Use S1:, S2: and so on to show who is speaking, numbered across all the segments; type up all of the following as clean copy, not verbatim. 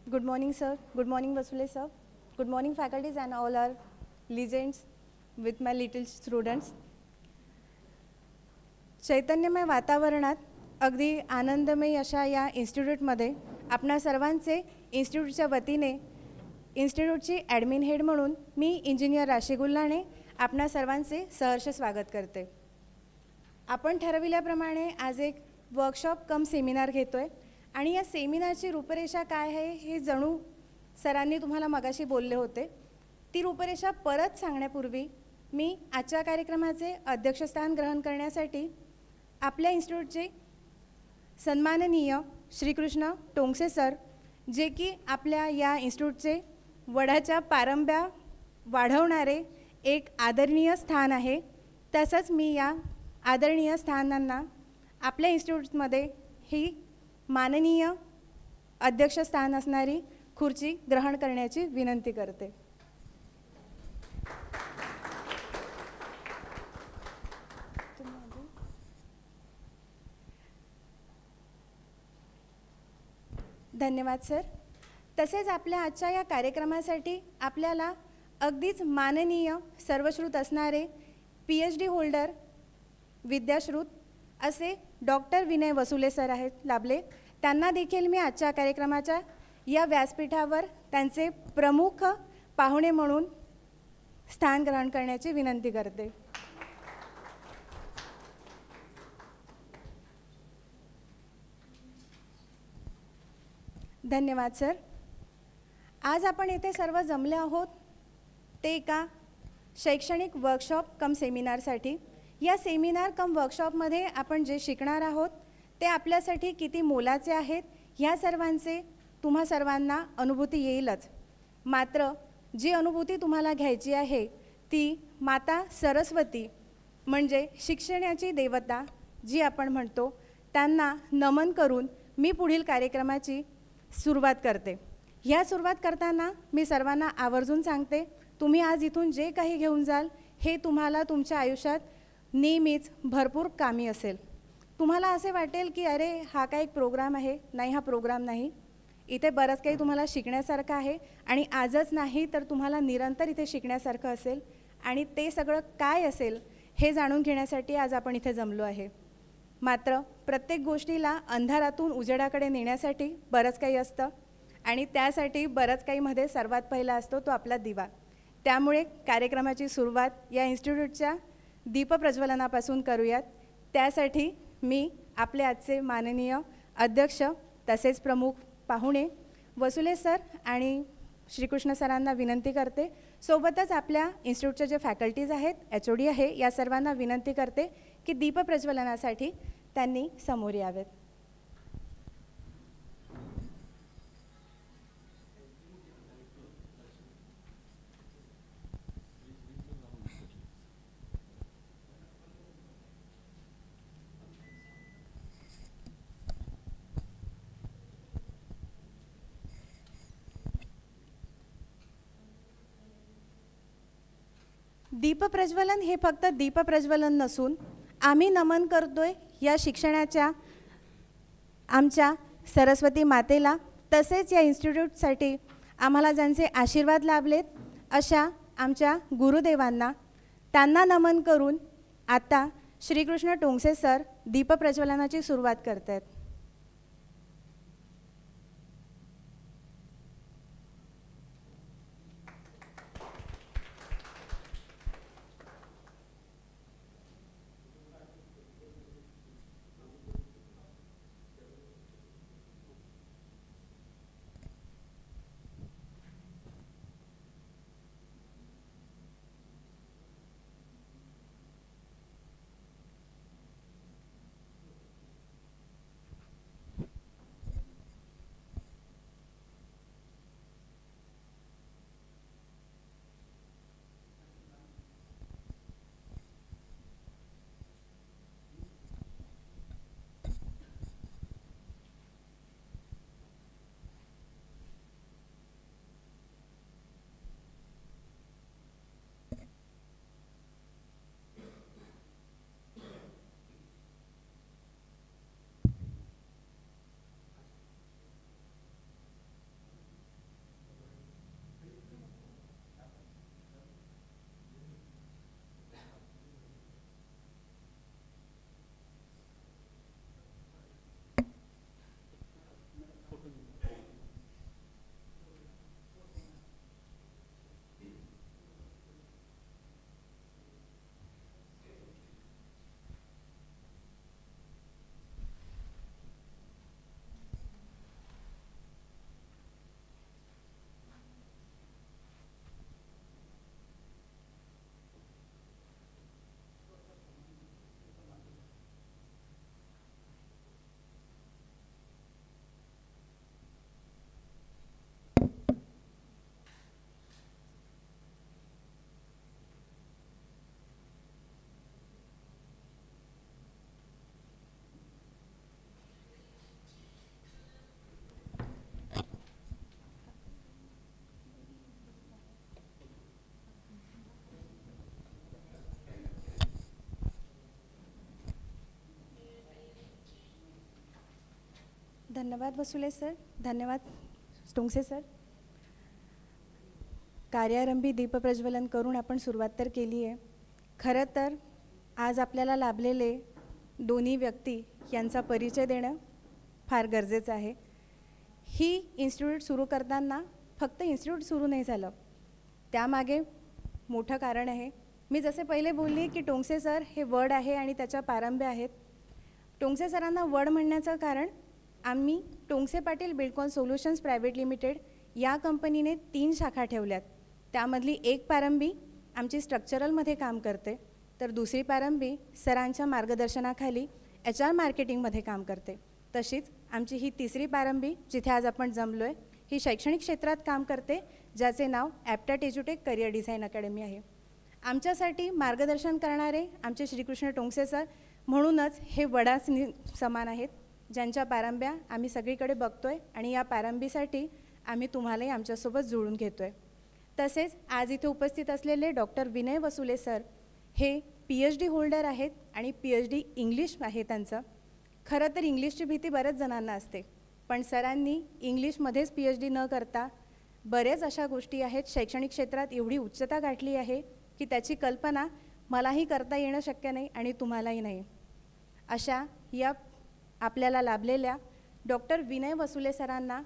S1: Good morning, sir. Good morning, Vasule sir. Good morning, faculties and all our legends with my little students. चैतन्यमय वातावरणात अगदी आनंदमय अशा या इन्स्टिट्यूटमध्ये आपणा सर्वांचे इन्स्टिट्यूटच्या वतीने इन्स्टिट्यूटची ॲडमिन हेड म्हणून मी इंजिनियर राशी गुल्हाणे आपणा सर्वांचे सहर्ष स्वागत करते. आपण ठरविल्याप्रमाणे आज एक वर्कशॉप कम सेमिनार घेतो आहे आणि या सेमिनारची रूपरेषा काय आहे हे जणू सरांनी तुम्हाला मगाशी बोलले होते. ती रूपरेषा परत सांगण्यापूर्वी मी आजच्या कार्यक्रमाचे अध्यक्षस्थान ग्रहण करण्यासाठी आपल्या इन्स्टिट्यूटचे सन्माननीय श्रीकृष्ण टोंगसे सर, जे की आपल्या या इन्स्टिट्यूटचे वडाच्या पारंब्या वाढवणारे एक आदरणीय स्थान आहे, तसंच मी या आदरणीय स्थानांना आपल्या इन्स्टिट्यूटमध्ये ही माननीय अध्यक्षस्थान असणारी खुर्ची ग्रहण करण्याची विनंती करते. धन्यवाद सर. तसेच आपल्या आजच्या या कार्यक्रमासाठी आपल्याला अगदीच माननीय सर्वश्रुत असणारे PhD होल्डर विद्याश्रुत असे डॉक्टर विनय वसुले सर आहेत लाभले. त्यांना देखील मी आजच्या कार्यक्रमाच्या या व्यासपीठावर त्यांचे प्रमुख पाहुणे म्हणून स्थान ग्रहण करण्याची विनंती करते. धन्यवाद सर. आज आपण येथे सर्व जमले आहोत ते एका शैक्षणिक वर्कशॉप कम सेमिनारसाठी. या सेमिनार कम वर्कशॉपमध्ये आपण जे शिकणार आहोत ते आपल्यासाठी किती मोलाचे आहेत ह्या सर्वांचे तुम्हा सर्वांना अनुभूती येईलच. मात्र जी अनुभूती तुम्हाला घ्यायची आहे ती माता सरस्वती म्हणजे शिक्षणाची देवता जी आपण म्हणतो त्यांना नमन करून मी पुढील कार्यक्रमाची सुरुवात करते. ह्या सुरुवात करताना मी सर्वांना आवर्जून सांगते, तुम्ही आज इथून जे काही घेऊन जाल हे तुम्हाला तुमच्या आयुष्यात नेहमीच भरपूर कामी असेल. तुम्हाला असे वाटेल की अरे हा काय एक प्रोग्राम आहे. नाही, हा प्रोग्राम नाही. इथे बरंच काही तुम्हाला शिकण्यासारखं आहे आणि आजच नाही तर तुम्हाला निरंतर इथे शिकण्यासारखं असेल. आणि ते सगळं काय असेल हे जाणून घेण्यासाठी आज आपण इथे जमलो आहे. मात्र प्रत्येक गोष्टीला अंधारातून उजेडाकडे नेण्यासाठी बरंच काही असतं आणि त्यासाठी बरंच काही मध्ये सर्वात पहिला असतो तो आपला दिवा. त्यामुळे कार्यक्रमाची सुरुवात या इन्स्टिट्यूटच्या दीपप्रज्वलनापासून करूयात. त्यासाठी मी आपले आजचे माननीय अध्यक्ष तसेच प्रमुख पाहुणे वसुले सर आणि श्रीकृष्ण सरांना विनंती करते. सोबतच आपल्या इन्स्टिट्यूटचे जे फॅकल्टीज आहेत, HOD आहे, या सर्वांना विनंती करते की दीपप्रज्वलनासाठी त्यांनी समोर यावेत. दीपप्रज्वलन हे फक्त दीपप्रज्वलन नसून आम्ही नमन करतोय या शिक्षणाच्या आमच्या सरस्वती मातेला, तसेच या इन्स्टिट्यूटसाठी आम्हाला ज्यांचे आशीर्वाद लाभलेत अशा आमच्या गुरुदेवांना. त्यांना नमन करून आता श्रीकृष्ण टोंगसे सर दीपप्रज्वलनाची सुरुवात करत आहेत. धन्यवाद वसुले सर, धन्यवाद टोंगसे सर. कार्यारंभी दीपप्रज्वलन करून आपण सुरुवात तर केली आहे. खरं तर आज आपल्याला लाभलेले दोन्ही व्यक्ती यांचा परिचय देणं फार गरजेचं आहे. ही इन्स्टिट्यूट सुरू करताना फक्त इन्स्टिट्यूट सुरू नाही झालं, त्यामागे मोठं कारण आहे. मी जसे पहिले बोलली की टोंगसे सर हे वड आहे आणि त्याच्या पारंब्या आहेत. टोंगसे सरांना वड म्हणण्याचं कारण आम्ही Tongse Patil Buildcon solutions private limited या कंपनीने 3 शाखा ठेवल्यात. त्यामधली एक पारंबी आमची स्ट्रक्चरलमध्ये काम करते, तर दुसरी पारंबी सरांच्या मार्गदर्शनाखाली HR मार्केटिंगमध्ये काम करते. तशीच आमची ही तिसरी पारंबी जिथे आज आपण जमलो आहे ही शैक्षणिक क्षेत्रात काम करते, ज्याचे नाव ॲप्टॅट एज्युटेक करिअर डिझाईन अकॅडमी आहे. आमच्यासाठी मार्गदर्शन करणारे आमचे श्रीकृष्ण टोंगसे सर म्हणूनच हे वडास समान आहेत, ज्यांच्या पारंब्या आम्ही सगळीकडे बघतो आहे आणि या पारंबीसाठी आम्ही तुम्हालाही आमच्यासोबत जुळून घेतो आहे. तसेच आज इथे उपस्थित असलेले डॉक्टर विनय वसुले सर हे PhD होल्डर आहेत आणि PhD इंग्लिश आहे त्यांचं. खरं तर इंग्लिशची भीती बऱ्याच जणांना असते, पण सरांनी इंग्लिशमध्येच PhD न करता बरेच अशा गोष्टी आहेत, शैक्षणिक क्षेत्रात एवढी उच्चता गाठली आहे की त्याची कल्पना मलाही करता येणं शक्य नाही आणि तुम्हालाही नाही. अशा या आपल्याला लाभलेल्या डॉक्टर विनय वसुले सरांना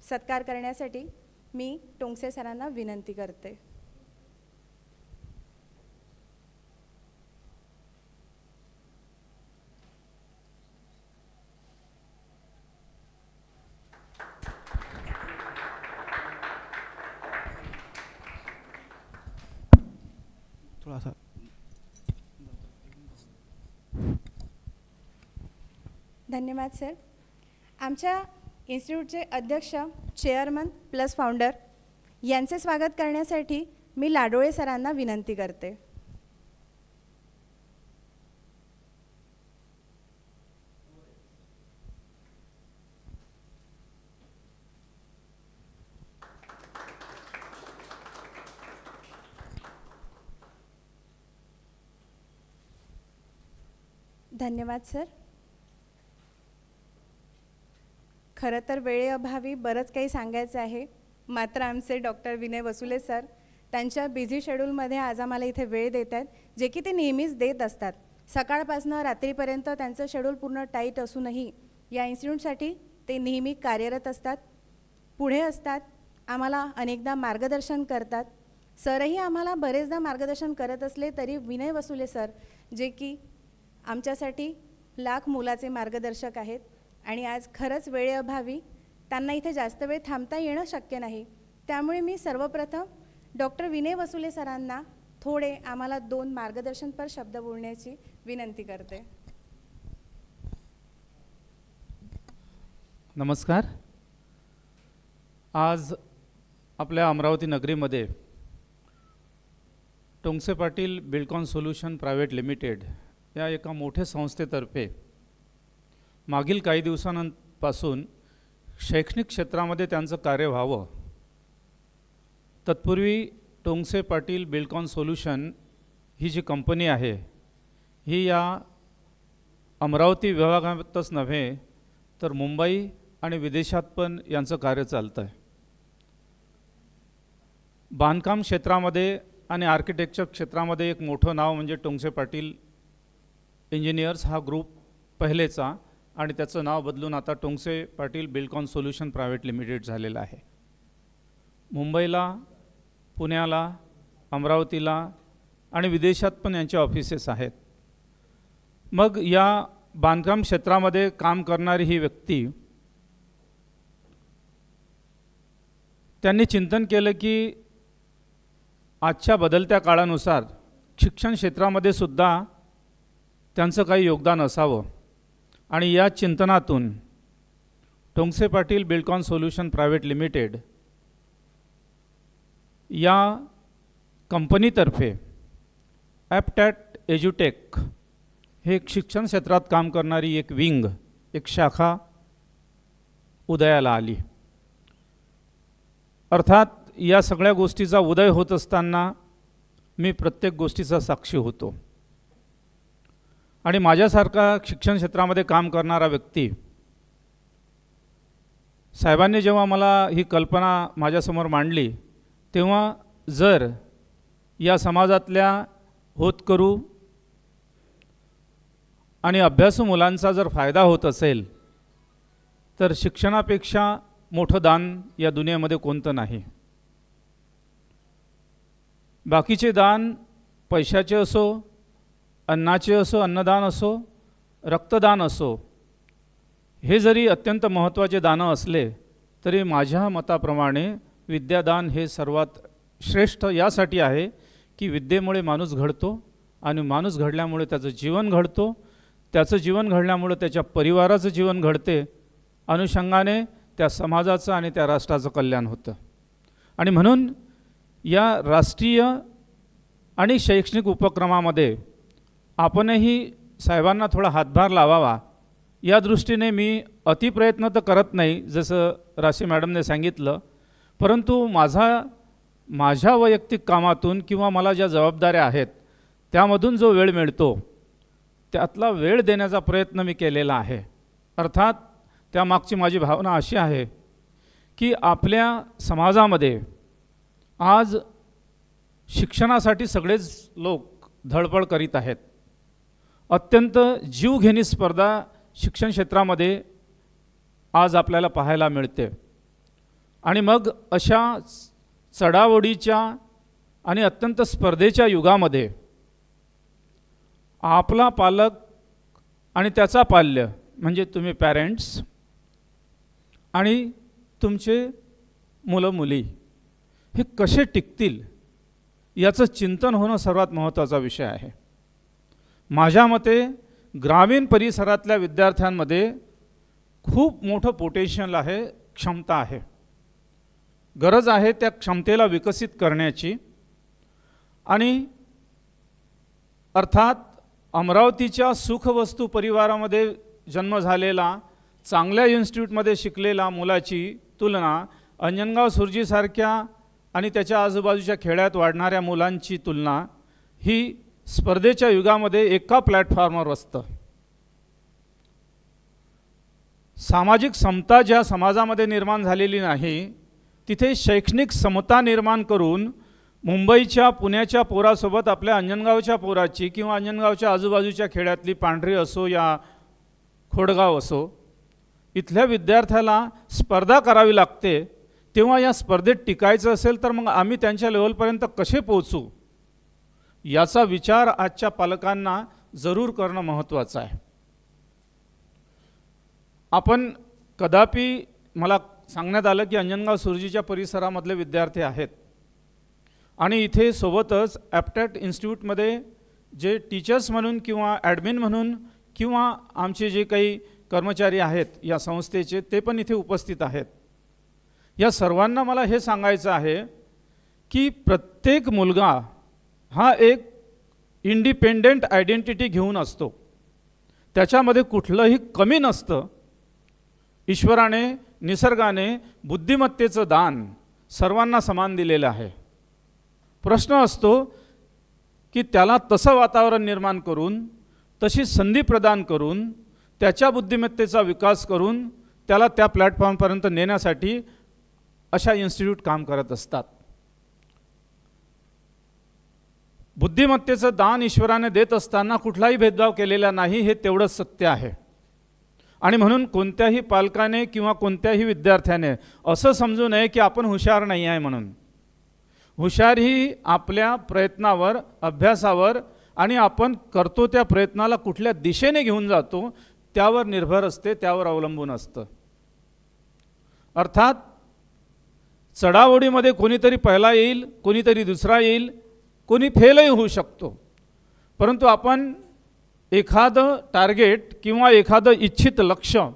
S1: सत्कार करण्यासाठी मी टोंगसे सरांना विनंती करते.
S2: थोडासा
S1: धन्यवाद सर. आमच्या इन्स्टिट्यूटचे अध्यक्ष, चेअरमन प्लस फाउंडर यांचे स्वागत करण्यासाठी मी लाडोळे सरांना विनंती करते. धन्यवाद सर. खरं तर वेळेअभावी बरंच काही सांगायचं आहे, मात्र आमचे डॉक्टर विनय वसुले सर त्यांच्या बिझी शेड्यूलमध्ये आज आम्हाला इथे वेळ देत आहेत, जे की ते नेहमीच देत असतात. सकाळपासून रात्रीपर्यंत त्यांचं शेड्यूल पूर्ण टाईट असूनही या इन्स्टिट्यूटसाठी ते नेहमी कार्यरत असतात, पुढे असतात, आम्हाला अनेकदा मार्गदर्शन करतात. सरही आम्हाला बरेचदा मार्गदर्शन करत असले तरी विनय वसुले सर जे की आमच्यासाठी लाख मोलाचे मार्गदर्शक आहेत आणि आज खरंच वेळेअभावी त्यांना इथे जास्त वेळ थांबता येणं शक्य नाही. त्यामुळे मी सर्वप्रथम डॉक्टर विनय वसुले सरांना थोडे आम्हाला 2 मार्गदर्शनपर शब्द बोलण्याची विनंती करते.
S3: नमस्कार. आज आपल्या अमरावती नगरीमध्ये Tongse Patil Buildcon solution private limited या एका मोठ्या संस्थेतर्फे मागील काही दिवसांपासून शैक्षणिक क्षेत्रामध्ये त्यांचं कार्य व्हावं. तत्पूर्वी टोंगसे पाटील बिल्डकॉन सोल्युशन ही जी कंपनी आहे ही या अमरावती विभागातच नव्हे तर मुंबई आणि विदेशात पण यांचं कार्य चालतं आहे. बांधकाम क्षेत्रामध्ये आणि आर्किटेक्चर क्षेत्रामध्ये एक मोठं नाव म्हणजे टोंगसे पाटील इंजिनियर्स हा ग्रुप पहिलेचा, आणि त्याचं नाव बदलून आता Tongse Patil Buildcon solution private limited झालेलं आहे. मुंबईला, पुण्याला, अमरावतीला आणि विदेशात पण यांचे ऑफिसेस आहेत. मग या बांधकाम क्षेत्रामध्ये काम करणारी ही व्यक्ती त्यांनी चिंतन केलं की आजच्या बदलत्या काळानुसार शिक्षण क्षेत्रामध्ये सुद्धा त्यांचं काही योगदान असावं, आणि या चिंतनातून Tongse Patil Buildcon solution private limited या कंपनीतर्फे ॲप्टॅट एज्युटेक हे एक शिक्षण क्षेत्रात काम करणारी एक विंग, एक शाखा उदयाला आली. अर्थात या सगळ्या गोष्टीचा उदय होत असताना मी प्रत्येक गोष्टीचा साक्षी होतो, आणि माझ्यासारखा शिक्षण क्षेत्रामध्ये काम करणारा व्यक्ती साहेबांनी जेव्हा मला ही कल्पना माझ्यासमोर मांडली तेव्हा जर या समाजातल्या होतकरू आणि अभ्यासू मुलांचा जर फायदा होत असेल तर शिक्षणापेक्षा मोठं दान या दुनियेमध्ये कोणतं नाही. बाकीचे दान पैशाचे असो, अन्नाचे असो, अन्नदान असो, रक्तदान असो, हे जरी अत्यंत महत्त्वाचे दानं असले तरी माझ्या मताप्रमाणे विद्यादान हे सर्वात श्रेष्ठ यासाठी आहे की विद्येमुळे माणूस घडतो आणि माणूस घडल्यामुळे त्याचं जीवन घडतो, त्याचं जीवन घडल्यामुळे त्याच्या परिवाराचं जीवन घडते, अनुषंगाने त्या समाजाचं आणि त्या राष्ट्राचं कल्याण होतं. आणि म्हणून या राष्ट्रीय आणि शैक्षणिक उपक्रमामध्ये आपणही साहेबांना थोडा हातभार लावावा या दृष्टीने मी अतिप्रयत्न तर करत नाही जसं राशी मॅडमने सांगितलं, परंतु माझ्या वैयक्तिक कामातून किंवा मला ज्या जबाबदाऱ्या आहेत त्यामधून जो वेळ मिळतो त्यातला वेळ देण्याचा प्रयत्न मी केलेला आहे. अर्थात त्यामागची माझी भावना अशी आहे की आपल्या समाजामध्ये आज शिक्षणासाठी सगळेच लोक धडपड करीत आहेत. अत्यंत जीवघेणी स्पर्धा शिक्षण क्षेत्रामध्ये आज आपल्याला पाहायला मिळते. आणि मग अशा चढाओढीच्या आणि अत्यंत स्पर्धेच्या युगामध्ये आपला पालक आणि त्याचा पाल्य म्हणजे तुम्ही पॅरेंट्स आणि तुमचे मुलं मुली हे कसे टिकतील याचं चिंतन होणं सर्वात महत्त्वाचा विषय आहे. माझ्या मते ग्रामीण परिसरातल्या विद्यार्थ्यांमध्ये खूप मोठं पोटेन्शियल आहे, क्षमता आहे, गरज आहे त्या क्षमतेला विकसित करण्याची. आणि अर्थात अमरावतीच्या सुखवस्तू परिवारामध्ये जन्म झालेला चांगल्या इन्स्टिट्यूटमध्ये शिकलेला मुलाची तुलना अंजनगाव सुरजीसारख्या आणि त्याच्या आजूबाजूच्या खेड्यात वाढणाऱ्या मुलांची तुलना ही स्पर्धेच्या युगामध्ये एका प्लॅटफॉर्मवर असतं. सामाजिक समता ज्या समाजामध्ये निर्माण झालेली नाही तिथे शैक्षणिक समता निर्माण करून मुंबईच्या पुण्याच्या पोरासोबत आपल्या अंजनगावच्या पोराची किंवा अंजनगावच्या आजूबाजूच्या खेड्यातली पांढरी असो या खोडगाव असो इथल्या विद्यार्थ्याला स्पर्धा करावी लागते. तेव्हा या स्पर्धेत टिकायचं असेल तर मग आम्ही त्यांच्या लेवलपर्यंत कसे पोहोचू याचा विचार आजच्या पालकांना जरूर करणं महत्त्वाचं आहे. आपण कदापि मला सांगण्यात आलं की अंजनगाव सुरजीच्या परिसरामधले विद्यार्थी आहेत आणि इथे सोबतच ॲप्टॅट इन्स्टिट्यूटमध्ये जे टीचर्स म्हणून किंवा ॲडमिन म्हणून किंवा आमचे जे काही कर्मचारी आहेत या संस्थेचे ते पण इथे उपस्थित आहेत. या सर्वांना मला हे सांगायचं आहे की प्रत्येक मुलगा हा एक इंडिपेंडेंट आयडेंटिटी घेऊन असतो, त्याच्यामध्ये कुठलंही कमी नसतं. ईश्वराने निसर्गाने बुद्धिमत्तेचं दान सर्वांना समान दिलेलं आहे. प्रश्न असतो की त्याला तसं वातावरण निर्माण करून तशी संधी प्रदान करून त्याच्या बुद्धिमत्तेचा विकास करून त्याला त्या प्लॅटफॉर्मपर्यंत नेण्यासाठी अशा इन्स्टिट्यूट काम करत असतात. बुद्धिमत्तेचं दान ईश्वराने देत असताना कुठलाही भेदभाव केलेला नाही हे तेवढंच सत्य आहे. आणि म्हणून कोणत्याही पालकाने किंवा कोणत्याही विद्यार्थ्याने असं समजू नये की आपण हुशार नाही आहे म्हणून. हुशार ही आपल्या प्रयत्नावर, अभ्यासावर आणि आपण करतो त्या प्रयत्नाला कुठल्या दिशेने घेऊन जातो त्यावर निर्भर असते, त्यावर अवलंबून असतं. अर्थात चढाओढीमध्ये कोणीतरी पहिला येईल, कोणीतरी दुसरा येईल, कोणी फेलही होऊ शकतो. परंतु आपण एखादं टार्गेट किंवा एखादं इच्छित लक्ष्य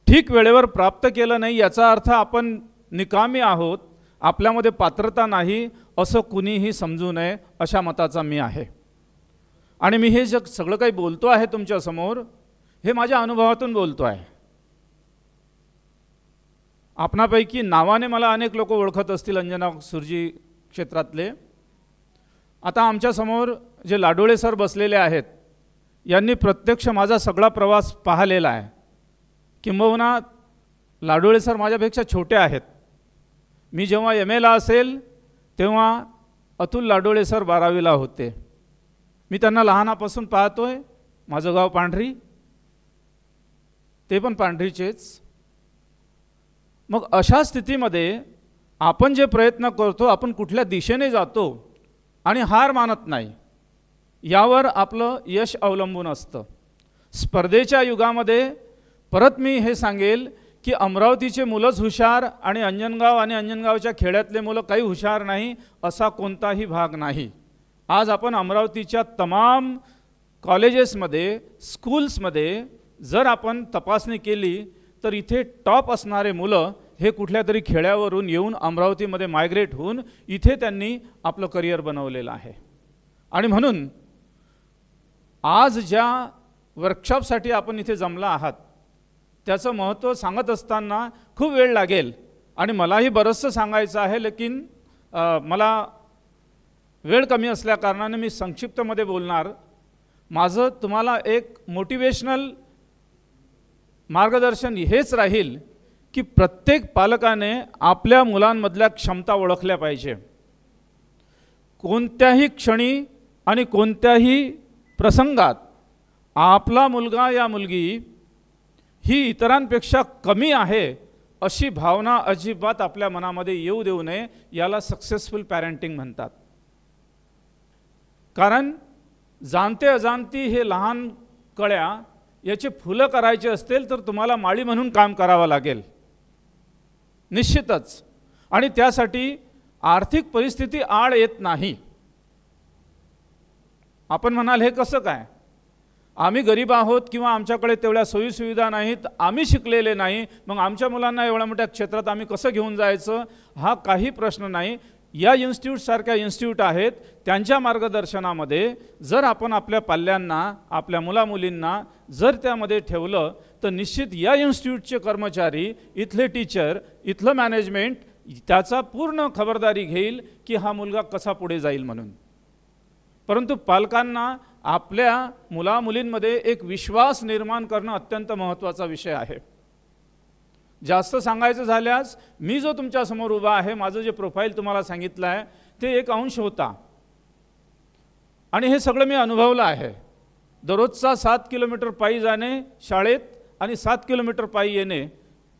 S3: ठीक वेळेवर प्राप्त केलं नाही याचा अर्थ आपण निकामी आहोत, आपल्यामध्ये पात्रता नाही असं कुणीही समजू नये अशा मताचा मी आहे. आणि मी हे जग सगळं काही बोलतो आहे तुमच्यासमोर हे माझ्या अनुभवातून बोलतो आहे. आपणापैकी नावाने मला अनेक लोक ओळखत असतील अंजनगाव सुरजी क्षेत्रातले. आता आमच्यासमोर जे लाडोळे सर बसलेले आहेत यांनी प्रत्यक्ष माझा सगळा प्रवास पाहिलेला आहे. किंबहुना लाडोळे सर माझ्यापेक्षा छोटे आहेत. मी जेव्हा MAला असेल तेव्हा अतुल लाडोळे सर 12वीला होते. मी त्यांना लहानापासून पाहतोय. माझं गाव पांढरी, ते पण पांढरीचेच. मग अशा स्थितीमध्ये आपण जे प्रयत्न करतो, आपण कुठल्या दिशेने जातो आणि हार मानत नाही, यावर आपलं यश अवलंबून असतं. स्पर्धेच्या युगामध्ये परत मी हे सांगेल की अमरावतीचे मुलंच हुशार आणि अंजनगावच्या खेड्यातले मुलं काही हुशार नाही असा कोणताही भाग नाही. आज आपण अमरावतीच्या तमाम कॉलेजेसमध्ये, स्कूल्समध्ये जर आपण तपासणी केली तर इथे टॉप असणारे मुलं हे कुठल्या तरी खेड्यावरून येऊन अमरावतीमध्ये मायग्रेट होऊन इथे त्यांनी आपलं करिअर बनवलेलं आहे. आणि म्हणून आज ज्या वर्कशॉपसाठी आपण इथे जमला आहात त्याचं महत्त्व सांगत असताना खूप वेळ लागेल आणि मलाही बरंचसं सांगायचं आहे, लेकिन मला वेळ कमी असल्याकारणाने मी संक्षिप्तमध्ये बोलणार. माझं तुम्हाला एक मोटिवेशनल मार्गदर्शन हेच राहील की प्रत्येक पालकाने आपल्या मुलांमधल्या क्षमता ओळखल्या पाहिजे. कोणत्याही क्षणी आणि कोणत्याही प्रसंगात आपला मुलगा या मुलगी ही इतरांपेक्षा कमी आहे अशी भावना अजिबात आपल्या मनामध्ये येऊ देऊ नये. याला सक्सेसफुल पॅरेंटिंग म्हणतात. कारण जाणते अजाणती हे लहान कळ्या याचे फुलं करायचे असतील तर तुम्हाला माळी म्हणून काम करावं लागेल निश्चितच. आणि त्यासाठी आर्थिक परिस्थिती आड येत नाही. आपण म्हणाल हे कसं काय, आम्ही गरीब आहोत किंवा आमच्याकडे तेवढ्या सोयीसुविधा नाहीत, आम्ही शिकलेले नाही, मग आमच्या मुलांना एवढ्या मोठ्या क्षेत्रात आम्ही कसं घेऊन जायचं, हा काही प्रश्न नाही. या इन्स्टिट्यूटसारख्या इन्स्टिट्यूट आहेत, त्यांच्या मार्गदर्शनामध्ये जर आपण आपल्या पाल्यांना, आपल्या मुलामुलींना जर त्यामध्ये ठेवलं तर निश्चित या इन्स्टिट्यूटचे कर्मचारी, इथले टीचर, इथलं मॅनेजमेंट त्याचा पूर्ण खबरदारी घेईल की हा मुलगा कसा पुढे जाईल म्हणून. परंतु पालकांना आपल्या मुलामुलींमध्ये एक विश्वास निर्माण करणं अत्यंत महत्त्वाचा विषय आहे. जास्त सांगायचं झाल्यास मी जो तुमच्यासमोर उभा आहे, माझं जे प्रोफाईल तुम्हाला सांगितलं आहे ते एक अंश होता आणि हे सगळं मी अनुभवलं आहे. दररोजचा 7 किलोमीटर पायी जाणे शाळेत आणि 7 किलोमीटर पायी येणे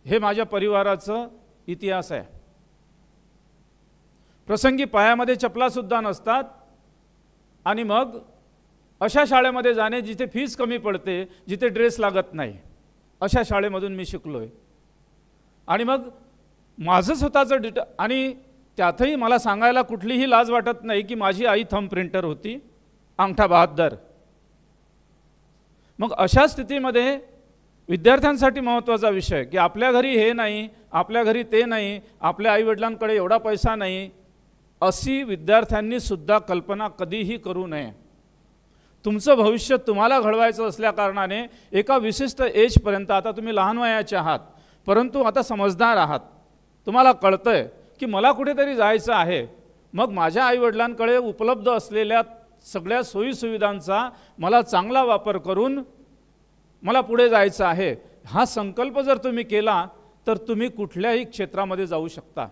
S3: हे माझ्या परिवाराचं इतिहास आहे. प्रसंगी पायामध्ये चपलासुद्धा नसतात आणि मग अशा शाळेमध्ये जाणे जिथे फीस कमी पडते, जिथे ड्रेस लागत नाही, अशा शाळेमधून मी शिकलो आहे. आणि मग माझं स्वतःचं आणि त्यातही मला सांगायला कुठलीही लाज वाटत नाही की माझी आई थंब प्रिंटर होती, अंगठा बहादर. मग अशा स्थितीमध्ये विद्यार्थ्यांसाठी महत्त्वाचा विषय की आपल्या घरी हे नाही, आपल्या घरी ते नाही, आपल्या आईवडिलांकडे एवढा पैसा नाही, अशी विद्यार्थ्यांनी सुद्धा कल्पना कधीही करू नये. तुमचं भविष्य तुम्हाला घडवायचं असल्याकारणाने एका विशिष्ट एजपर्यंत, आता तुम्ही लहान वयाचे आहात परंतु आता समजदार आहात, तुम्हाला कळतंय की मला कुठेतरी जायचं आहे, मग माझ्या आईवडिलांकडे उपलब्ध असलेल्या सगळ्या सोयीसुविधांचा मला चांगला वापर करून मला पुढे जायचं आहे, हा संकल्प जर तुम्ही केला तर तुम्ही कुठल्याही क्षेत्रामध्ये जाऊ शकता,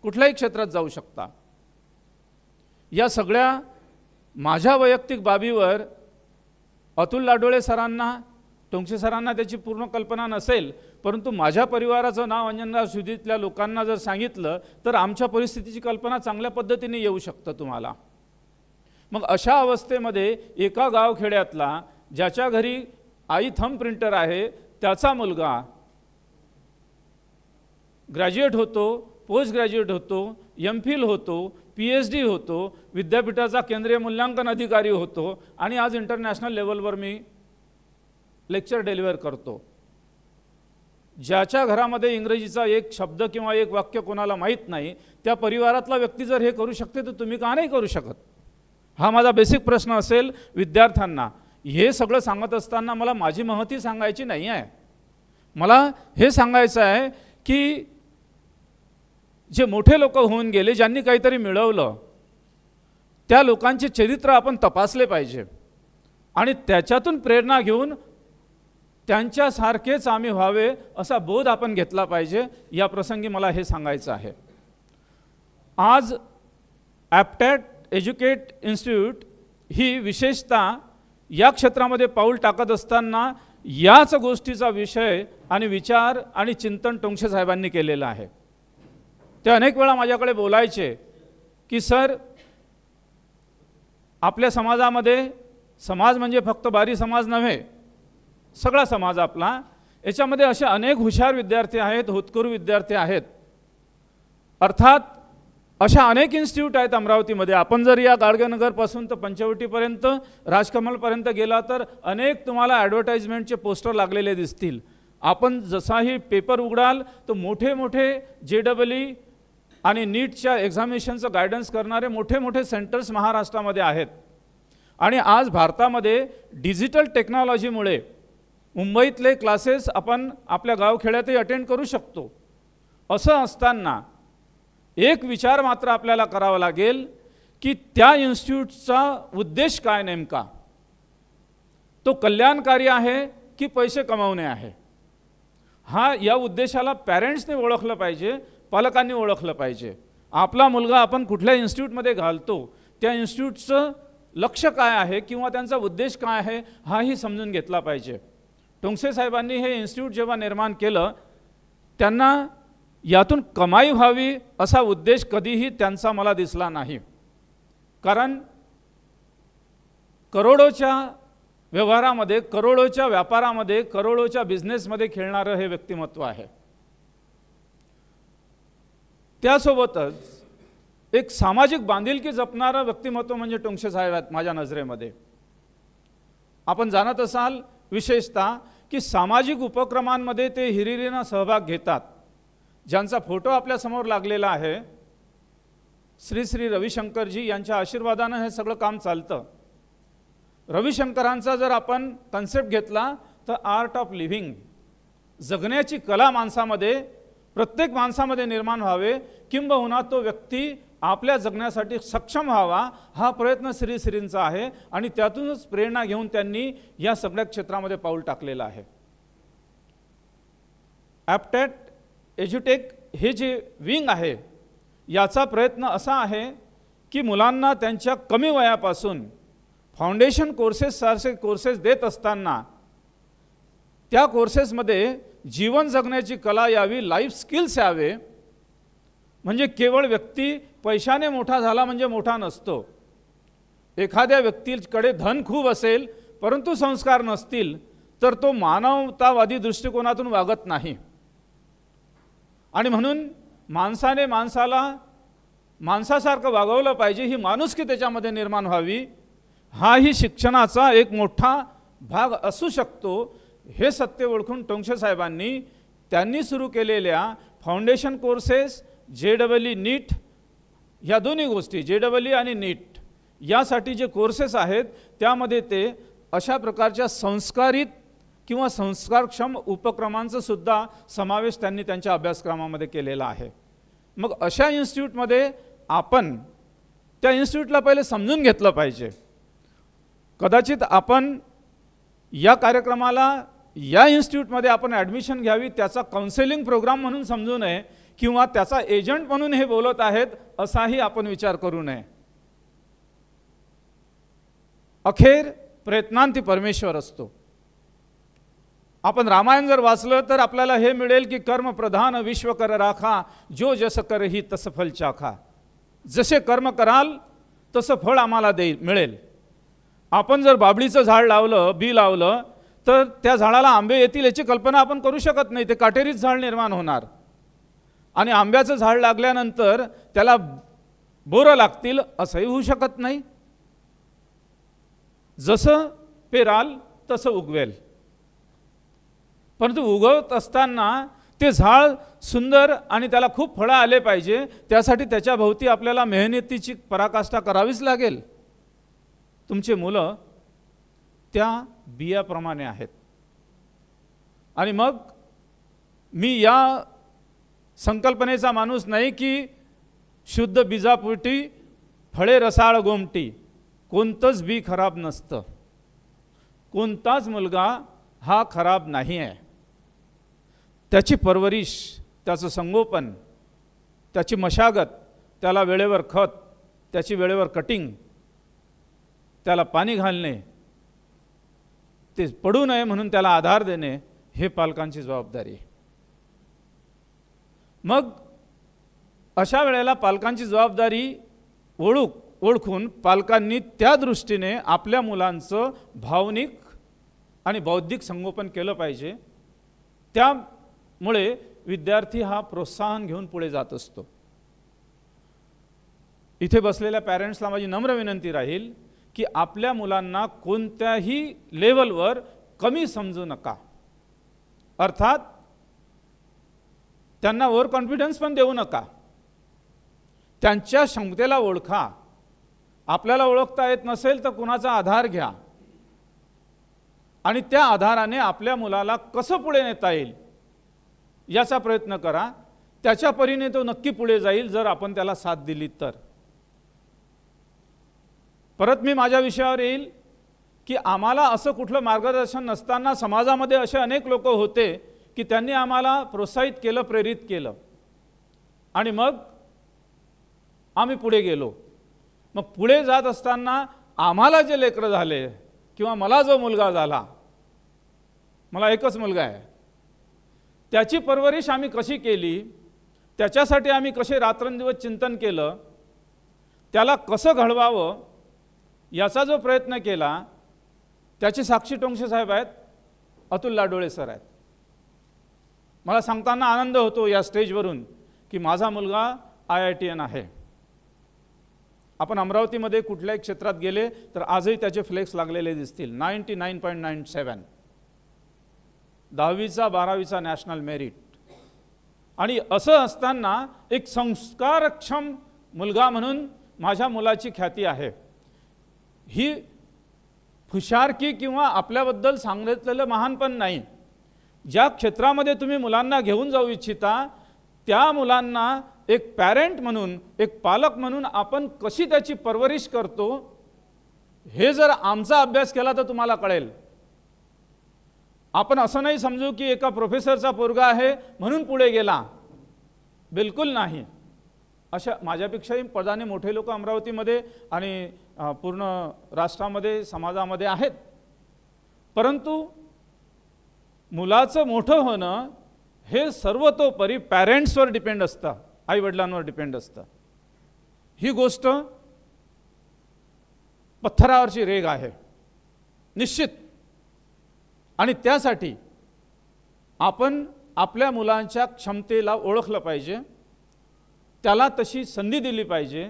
S3: कुठल्याही क्षेत्रात जाऊ शकता. या सगळ्या माझ्या वैयक्तिक बाबीवर अतुल लाडोळे सरांना, टोंगसे सरांना त्याची पूर्ण कल्पना नसेल, परंतु माझ्या परिवाराचं नाव अंजनगाव सुधीतल्या लोकांना जर सांगितलं तर आमच्या परिस्थितीची कल्पना चांगल्या पद्धतीने येऊ शकतं तुम्हाला. मग अशा अवस्थेमध्ये एका गावखेड्यातला ज्याच्या घरी आई थंब प्रिंटर आहे त्याचा मुलगा ग्रॅज्युएट होतो, पोस्ट ग्रॅज्युएट होतो, MPhil होतो, PhD होतो, विद्यापीठाचा केंद्रीय मूल्यांकन अधिकारी होतो आणि आज इंटरनॅशनल लेवलवर मी लेक्चर डिलिव्हर करतो. ज्याच्या घरामध्ये इंग्रजीचा एक शब्द किंवा एक वाक्य कोणाला माहीत नाही, त्या परिवारातला व्यक्ती जर हे करू शकते तर तुम्ही का नाही करू शकत? हा माझा बेसिक प्रश्न असेल विद्यार्थ्यांना. हे सगळं सांगत असताना मला माझी महती सांगायची नाही आहे, मला हे सांगायचं आहे की जे मोठे लोक होऊन गेले, ज्यांनी काहीतरी मिळवलं, त्या लोकांचे चरित्र आपण तपासले पाहिजे आणि त्याच्यातून प्रेरणा घेऊन त्यांच्यासारखेच आम्ही व्हावे असा बोध आपण घेतला पाहिजे. या प्रसंगी मला हे सांगायचं आहे. आज ॲप्टॅट एज्युकेट इन्स्टिट्यूट ही विशेषतः या क्षेत्रामध्ये पाऊल टाकत असताना याच गोष्टीचा विषय आणि विचार आणि चिंतन टोंगसे साहेबांनी केलेलं आहे. ते अनेक वेळा माझ्याकडे बोलायचे की सर, आपल्या समाजामध्ये, समाज म्हणजे फक्त बारी समाज नव्हे, सगळा समाज आपला, याच्यामध्ये असे अनेक हुशार विद्यार्थी आहेत, होतकरू विद्यार्थी आहेत. अर्थात अशा अनेक इन्स्टिट्यूट आहेत अमरावतीमध्ये. आपण जर या गाडगेनगरपासून तर पंचवटीपर्यंत, राजकमलपर्यंत गेला तर अनेक तुम्हाला ॲडव्हर्टाइजमेंटचे पोस्टर लागलेले दिसतील. आपण जसाही पेपर उघडाल तर मोठे मोठे JEE आणि नीटच्या एक्झामिनेशनचं गायडन्स करणारे मोठे मोठे सेंटर्स महाराष्ट्रामध्ये आहेत. आणि आज भारतामध्ये डिजिटल टेक्नॉलॉजीमुळे मुंबईतले क्लासेस आपण आपल्या गावखेड्यातही अटेंड करू शकतो. असं असताना एक विचार मात्र आपल्याला करावा लागेल की त्या इन्स्टिट्यूटचा उद्देश काय नेमका, तो कल्याणकारी आहे की पैसे कमावणे आहे. या उद्देशाला पॅरेंट्सने ओळखलं पाहिजे, पालकांनी ओळखलं पाहिजे. आपला मुलगा आपण कुठल्या इन्स्टिट्यूटमध्ये घालतो, त्या इन्स्टिट्यूटचं लक्ष काय आहे किंवा त्यांचा उद्देश काय आहे हाही समजून घेतला पाहिजे. टोंगसे साहेबांनी हे इन्स्टिट्यूट जेव्हा निर्माण केलं, त्यांना यातून कमाई व्हावी असा उद्देश कधीही त्यांचा मला दिसला नाही. कारण करोडोच्या व्यवहारामध्ये, करोडोच्या व्यापारामध्ये, करोडोच्या बिझनेसमध्ये खेळणारं हे व्यक्तिमत्व आहे. त्यासोबतच एक सामाजिक बांधिलकी जपणारं व्यक्तिमत्व म्हणजे टोंगसे साहेब आहेत माझ्या नजरेमध्ये. आपण जाणत असाल विशेषतः की सामाजिक उपक्रमांमध्ये ते हिरिरीनं सहभाग घेतात. ज्यांचा फोटो आपल्यासमोर लागलेला आहे, श्री श्री रविशंकरजी यांच्या आशीर्वादानं हे सगळं काम चालतं. रविशंकरांचा जर आपण कन्सेप्ट घेतला तर आर्ट ऑफ लिव्हिंग, जगण्याची कला माणसामध्ये, प्रत्येक माणसामध्ये निर्माण व्हावे, किंबहुना तो व्यक्ती आपल्या जगण्यासाठी सक्षम व्हावा, हा प्रयत्न श्रींचा आहे. आणि त्यातूनच प्रेरणा घेऊन त्यांनी या सगळ्या क्षेत्रामध्ये पाऊल टाकलेलं आहे. ॲप्टॅट एज्युटेक हे जे विंग आहे, याचा प्रयत्न असा आहे की मुलांना त्यांच्या कमी वयापासून फाउंडेशन कोर्सेससारखे कोर्सेस देत असताना त्या कोर्सेसमध्ये जीवन जगण्याची कला यावी, लाईफ स्किल्स यावे. म्हणजे केवळ व्यक्ती पैशाने मोठा झाला म्हणजे मोठा नसतो. एखाद्या व्यक्तीकडे धन खूप असेल परंतु संस्कार नसतील तर तो मानवतावादी दृष्टिकोनातून वागत नाही. आणि म्हणून माणसाने माणसाला माणसासारखं वागवलं पाहिजे, ही माणुसकी त्याच्यामध्ये निर्माण व्हावी, हाही शिक्षणाचा एक मोठा भाग असू शकतो. हे सत्य ओळखून टोंगसे साहेबांनी त्यांनी सुरू केलेल्या फाउंडेशन कोर्सेस, JEE नीट, ह्या दोन्ही गोष्टी JEE आणि नीट यासाठी जे कोर्सेस आहेत त्यामध्ये ते अशा प्रकारच्या संस्कारित किंवा संस्कारक्षम उपक्रमांचा सुद्धा समावेश त्यांनी त्यांच्या अभ्यासक्रमामध्ये केलेला आहे. मग अशा इन्स्टिट्यूटमध्ये आपण त्या इन्स्टिट्यूटला पहिले समजून घेतलं पाहिजे. कदाचित आपण या कार्यक्रमाला या इन्स्टिट्यूटमध्ये आपण ॲडमिशन घ्यावी त्याचा काउन्सेलिंग प्रोग्राम म्हणून समजू नये किंवा त्याचा एजंट म्हणून हे बोलत आहेत असाही आपण विचार करू नये. अखेर प्रयत्नांती परमेश्वर असतो. आपण रामायण जर वाचलं तर आपल्याला हे मिळेल की कर्म प्रधान विश्व कर राखा, जो जस करही तस फल चाखा. जसे कर्म कराल तसं फळ आम्हाला मिळेल. आपण जर बाबळीचं झाड लावलं, बी लावलं तर त्या झाडाला आंबे येतील याची कल्पना आपण करू शकत नाही. ते काटेरीच झाड निर्माण होणार. आणि आंब्याचं झाड लागल्यानंतर त्याला बोरं लागतील असंही होऊ शकत नाही. जसं पेराल तसं उगवेल. परंतु उगवत असताना ते झाड सुंदर आणि त्याला खूप फळं आले पाहिजे, त्यासाठी त्याच्या भोवती आपल्याला मेहनतीची पराकाष्ठा करावीच लागेल. तुमचे मुलं त्या बियाप्रमाणे आहेत. आणि मग मी या संकल्पनेचा माणूस नाही की शुद्ध बीजापोटी फळे रसाळ गोमटी, कोणतंच बी खराब नसतं. कोणताच मुलगा हा खराब नाही आहे. त्याची परवरिश, त्याचं संगोपन, त्याची मशागत, त्याला वेळेवर खत, त्याची वेळेवर कटिंग, त्याला पाणी घालणे, ते पडू नये म्हणून त्याला आधार देणे, हे पालकांची जबाबदारी आहे. मग अशा वेळेला पालकांची जबाबदारी ओळखून पालकांनी त्या दृष्टीने आपल्या मुलांचं भावनिक आणि बौद्धिक संगोपन केलं पाहिजे. त्यामुळे विद्यार्थी हा प्रोत्साहन घेऊन पुढे जात असतो. इथे बसलेल्या पॅरेंट्सला माझी नम्र विनंती राहील की आपल्या मुलांना कोणत्याही लेवलवर कमी समजू नका. अर्थात त्यांना ओव्हर कॉन्फिडन्स पण देऊ नका. त्यांच्या क्षमतेला ओळखा. आपल्याला ओळखता येत नसेल तर कुणाचा आधार घ्या आणि त्या आधाराने आपल्या मुलाला कसं पुढे नेता येईल याचा प्रयत्न करा. त्याच्या परीने तो नक्की पुढे जाईल जर आपण त्याला साथ दिली तर. परत मी माझ्या विषयावर येईल की आम्हाला असं कुठलं मार्गदर्शन नसताना समाजामध्ये असे अनेक लोक होते की त्यांनी आम्हाला प्रोत्साहित केलं, प्रेरित केलं आणि मग आम्ही पुढे गेलो. मग पुढे जात असताना आम्हाला जे लेकरं झाले किंवा मला जो मुलगा झाला, मला एकच मुलगा आहे, त्याची परवरिश आम्ही कशी केली, त्याच्यासाठी आम्ही कसे रात्रंदिवस चिंतन केलं, त्याला कसं घडवावं याचा जो प्रयत्न केला, त्याचे साक्षी टोंगसे साहेब आहेत, अतुल लाडोळे सर आहेत. मला सांगताना आनंद होतो या स्टेजवरून की माझा मुलगा IITN आहे. आपण अमरावतीमध्ये कुठल्याही क्षेत्रात गेले तर आजही त्याचे फ्लेक्स लागलेले दिसतील. 99.97 10वीचा 12वीचा नॅशनल मेरिट. आणि असं असताना एक संस्कारक्षम मुलगा म्हणून माझ्या मुलाची ख्याती आहे. ही हुशारकी किंवा आपल्याबद्दल सांगितलेलं महानपण नाही. ज्या क्षेत्रामध्ये तुम्ही मुलांना घेऊन जाऊ इच्छिता त्या मुलांना एक पॅरेंट म्हणून, एक पालक म्हणून आपण कशी त्याची परवरिश करतो हे जर आमचा अभ्यास केला तर तुम्हाला कळेल. आपण असं नाही समजू की एका प्रोफेसरचा पोरगा आहे म्हणून पुढे गेला, बिलकुल नाही. अशा माझ्यापेक्षाही पदाने मोठे लोक अमरावतीमध्ये आणि पूर्ण राष्ट्रामध्ये, समाजामध्ये आहेत. परंतु मुलाचं मोठं होणं हे सर्वतोपरी पॅरेंट्सवर डिपेंड असतं, आईवडिलांवर डिपेंड असतं. ही गोष्ट पत्थरावरची रेघ आहे निश्चित. आणि त्यासाठी आपण आपल्या मुलांच्या क्षमतेला ओळखलं पाहिजे, त्याला तशी संधी दिली पाहिजे,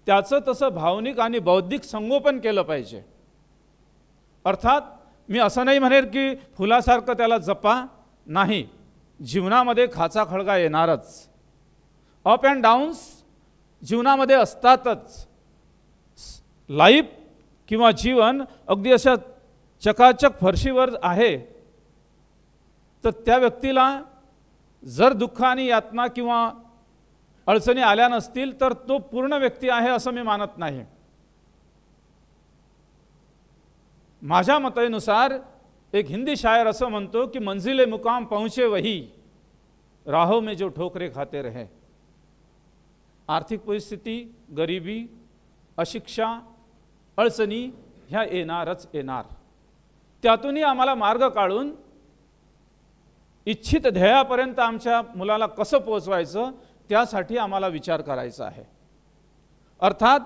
S3: त्याचं तसं भावनिक आणि बौद्धिक संगोपन केलं पाहिजे. अर्थात मी असं नाही म्हणेन की फुलासारखं त्याला जपा, नाही. जीवनामध्ये खाचा खळगा येणारच, अप अँड डाऊन्स जीवनामध्ये असतातच. लाईफ किंवा जीवन अगदी अशा चकाचक फरशीवर आहे तर त्या व्यक्तीला जर दुःख आणि यातना किंवा अडचणी आल्या नसतील तर तो पूर्ण व्यक्ती आहे असं मी मानत नाही. माझ्या मतानुसार एक हिंदी शायर असं म्हणतो की मंजिले मुकाम पहुंचे वही, राहों में जो ठोकरे खाते रहे. आर्थिक परिस्थिती, गरिबी, अशिक्षा, अडचणी ह्या येणारच येणार. त्यातूनही आम्हाला मार्ग काढून इच्छित ध्येयापर्यंत आमच्या मुलाला कसं पोहोचवायचं त्यासाठी आम्हाला विचार करायचा आहे. अर्थात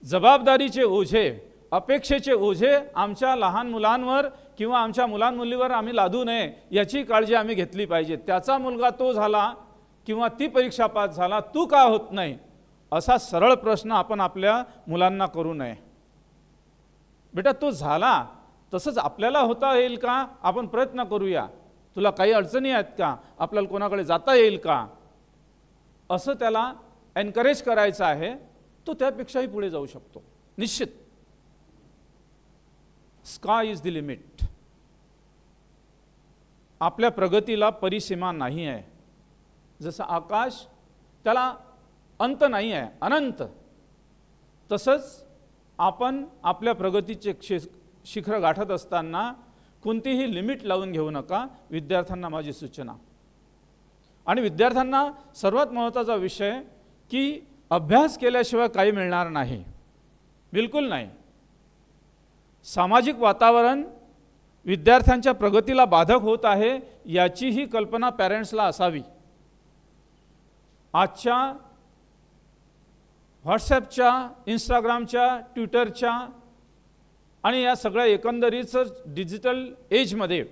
S3: जबाबदारीचे ओझे, अपेक्षेचे ओझे आमच्या लहान मुलांवर किंवा आमच्या मुलांमुलीवर आम्ही लादू नये याची काळजी आम्ही घेतली पाहिजे. त्याचा मुलगा तो झाला किंवा ती परीक्षा पास झाला, तू का होत नाही, असा सरळ प्रश्न आपण आपल्या मुलांना करू नये. बेटा तो झाला तसंच आपल्याला होता येईल का, आपण प्रयत्न करूया. तुला काही अडचणी आहेत का, आपल्याला कोणाकडे जाता येईल का, असं त्याला एनकरेज करायचं आहे. तो त्यापेक्षाही पुढे जाऊ शकतो निश्चित. Sky is the limit. आपल्या प्रगतीला परिसीमा नाही आहे. जसं आकाश त्याला अंत नाही आहे, अनंत, तसंच आपण आपल्या प्रगतीचे शिखर गाठत असताना कोणतीही लिमिट लावून घेऊ नका, विद्यार्थ्यांना माझी सूचना. आणि विद्यार्थ्यांना सर्वात महत्त्वाचा विषय की अभ्यास केल्याशिवाय काही मिळणार नाही, बिलकुल नाही. सामाजिक वातावरण विद्यार्थ्यांच्या प्रगतीला बाधक होत आहे याचीही कल्पना पॅरेंट्सला असावी. आजच्या व्हॉट्सॲपच्या, इंस्टाग्रामच्या, ट्विटरच्या आणि या सगळ्या एकंदरीच डिजिटल एजमध्ये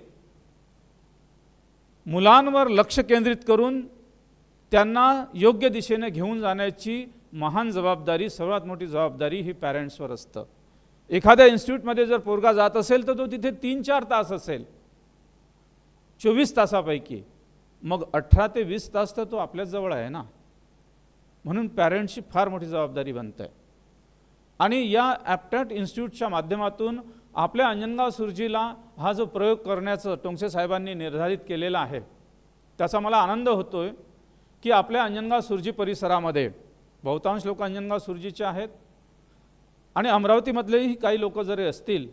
S3: मुलांवर लक्ष केंद्रित करून त्यांना योग्य दिशेने घेऊन जाण्याची महान जबाबदारी, सर्वात मोठी जबाबदारी ही पॅरेंट्सवर असतं. एखाद्या इन्स्टिट्यूटमध्ये जर पोरगा जात असेल तर तो तिथे 3-4 तास असेल 24 तासापैकी, मग 18 ते 20 तास तर तो आपल्याच जवळ आहे ना. म्हणून पॅरेंट्सची फार मोठी जबाबदारी बनते. आणि या ॲप्टॅट इन्स्टिट्यूटच्या माध्यमातून आपल्या अंजनगाव सुरजीला हा जो प्रयोग करण्याचं टोंगसे साहेबांनी निर्धारित केलेला आहे त्याचा मला आनंद होतोय की आपल्या अंजनगाव सुरजी परिसरामध्ये बहुतांश लोक अंजनगाव सुरजीचे आहेत आणि अमरावतीमधलेही काही लोक जरी असतील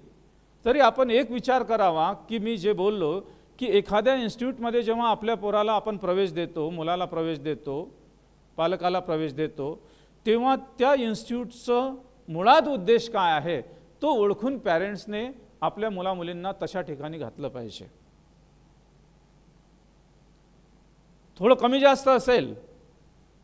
S3: तरी आपण एक विचार करावा की मी जे बोललो की एखाद्या इन्स्टिट्यूटमध्ये जेव्हा आपल्या पोराला आपण प्रवेश देतो, मुलाला प्रवेश देतो, पालकाला प्रवेश देतो, तेव्हा त्या इन्स्टिट्यूटचं मुळात उद्देश काय आहे तो ओळखून पॅरेंट्सने आपल्या मुलामुलींना तशा ठिकाणी घातलं पाहिजे. थोडं कमी जास्त असेल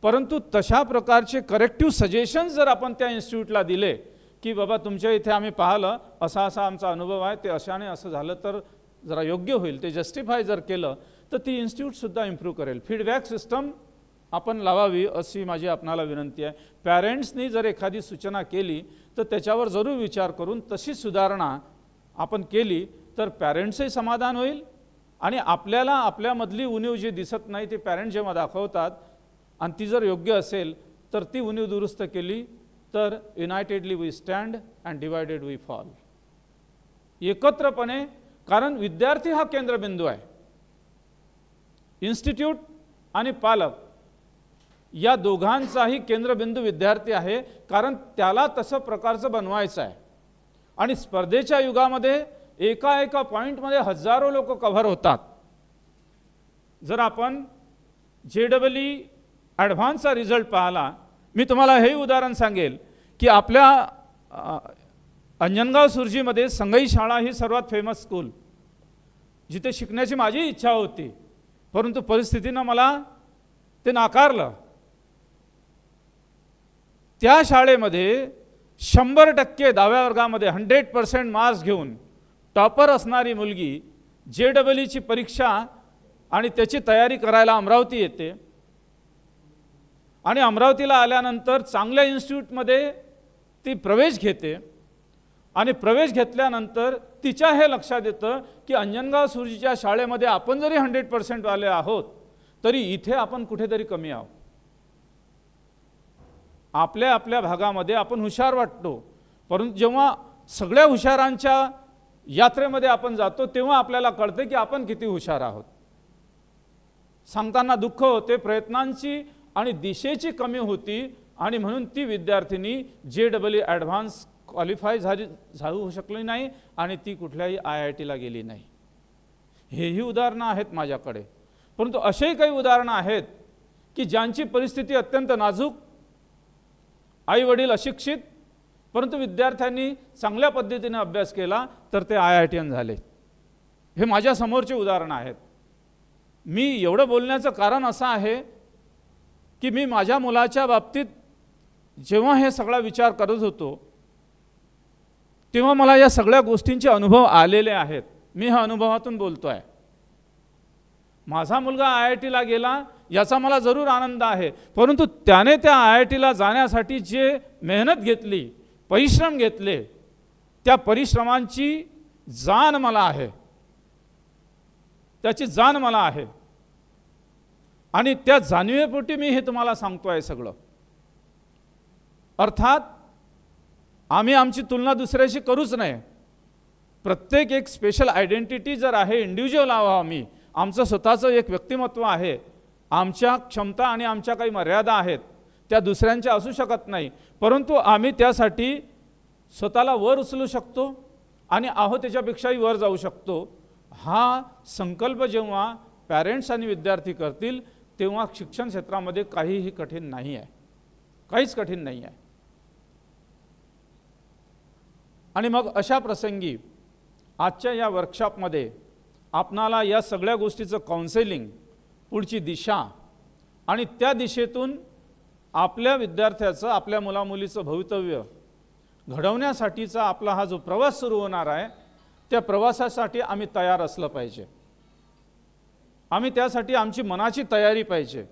S3: परंतु तशा प्रकारचे करेक्टिव्ह सजेशन्स जर आपण त्या इन्स्टिट्यूटला दिले की बाबा तुमच्या इथे आम्ही पाहिलं, असा असा आमचा अनुभव आहे, ते अशाने असं झालं तर जरा योग्य होईल, ते जस्टिफाय जर केलं तर ती इन्स्टिट्यूटसुद्धा इम्प्रूव्ह करेल. फीडबॅक सिस्टम आपण लावावी अशी माझी आपणाला विनंती आहे. पॅरेंट्सनी जर एखादी सूचना केली तर त्याच्यावर जरूर विचार करून तशी सुधारणा आपण केली तर पॅरेंट्सही समाधान होईल आणि आपल्याला आपल्यामधली उणीव जी दिसत नाही ती पॅरेंट्स जेव्हा दाखवतात आणि ती जर योग्य असेल तर ती उणीव दुरुस्त केली तर unitedly we stand and divided we fall. एकत्रपणे, कारण विद्यार्थी हा केंद्रबिंदू आहे. इन्स्टिट्यूट आणि पालक या दोघांचाही केंद्रबिंदू विद्यार्थी आहे, कारण त्याला तसं प्रकारचं बनवायचं आहे. आणि स्पर्धेच्या युगामध्ये एका पॉईंटमध्ये हजारो लोक कव्हर होतात. जर आपण JEE ॲडव्हान्सचा रिझल्ट पाहिला, मी तुम्हाला हे उदाहरण सांगेल की आपल्या अंजनगाव सुरजीमध्ये संगई शाळा ही सर्वात फेमस स्कूल, जिथे शिकण्याची माझी इच्छा होती परंतु परिस्थितीनं मला ते नाकारलं. त्या शाळेमध्ये 100% 10व्या वर्गामध्ये 100% मार्क्स घेऊन टॉपर असणारी मुलगी JEE परीक्षा आणि त्याची तयारी करायला अमरावती येते आणि अमरावतीला आल्यानंतर चांगल्या इन्स्टिट्यूटमध्ये ती प्रवेश घेते आणि प्रवेश घेतल्यानंतर तिच्या हे लक्षात येतं की अंजनगाव सुरजीच्या शाळेमध्ये आपण जरी 100% वाले आहोत तरी इथे आपण कुठेतरी कमी आहोत. आपल्या आपल्या भागामध्ये आपण हुशार वाटतो परंतु जेव्हा सगळ्या हुशारांच्या यात्रेमध्ये आपण जातो तेव्हा आपल्याला कळते की आपण किती हुशार आहोत. सांगताना दुःख होते, प्रयत्नांची आणि दिशेची कमी होती आणि म्हणून ती विद्यार्थिनी JEE ॲडव्हान्स क्वालिफाय होऊ शकली नाही आणि ती कुठल्याही IITला गेली नाही. हेही उदाहरणं आहेत माझ्याकडे. परंतु असेही काही उदाहरणं आहेत की ज्यांची परिस्थिती अत्यंत नाजूक, आई वडील अशिक्षित, परंतु विद्यार्थ्यांनी चांगल्या पद्धतीने अभ्यास केला तर ते IITian झाले. हे माझ्या समोरचे उदाहरणं आहेत. मी एवढं बोलण्याचं कारण असं आहे की मी माझ्या मुलाच्या बाबतीत जेव्हा हे सगळा विचार करत होतो तेव्हा मला या सगळ्या गोष्टींचे अनुभव आलेले आहेत. मी ह्या अनुभवातून बोलतो आहे. माझा मुलगा IITला गेला याचा मला जरूर आनंद आहे, परंतु त्याने त्या IITला जाण्यासाठी जे मेहनत घेतली, परिश्रम घेतले, त्या परिश्रमांची जाण मला आहे, त्याची जाण मला आहे आणि त्या जाणीवेपोटी मी हे तुम्हाला सांगतो आहे सगळं. अर्थात आम्ही आमची तुलना दुसऱ्याशी करूच नये. प्रत्येक एक स्पेशल आयडेंटिटी जर आहे, इंडिव्हिज्युअल आहोत आम्ही, आमचं स्वतःचं एक व्यक्तिमत्व आहे, आमच्या क्षमता आणि आमच्या काही मर्यादा आहेत त्या दुसऱ्यांच्या असू शकत नाही, परंतु आम्ही त्यासाठी स्वतःला वर उचलू शकतो आणि आहो त्याच्यापेक्षाही वर जाऊ शकतो. हा संकल्प जेव्हा पॅरेंट्स आणि विद्यार्थी करतील तेव्हा शिक्षण क्षेत्रामध्ये काहीही कठीण नाही आहे, काहीच कठीण नाही आहे. आणि मग अशा प्रसंगी आजच्या या वर्कशॉपमध्ये आपणाला या सगळ्या गोष्टीचं काउन्सेलिंग, पुढची दिशा आणि त्या दिशेतून आपल्या विद्यार्थ्याचं, आपल्या मुलामुलीचं भवितव्य घडवण्यासाठीचा आपला हा जो प्रवास सुरू होणार आहे, त्या प्रवासासाठी आम्ही तयार असलं पाहिजे. आम्ही त्यासाठी आमची मनाची तयारी पाहिजे.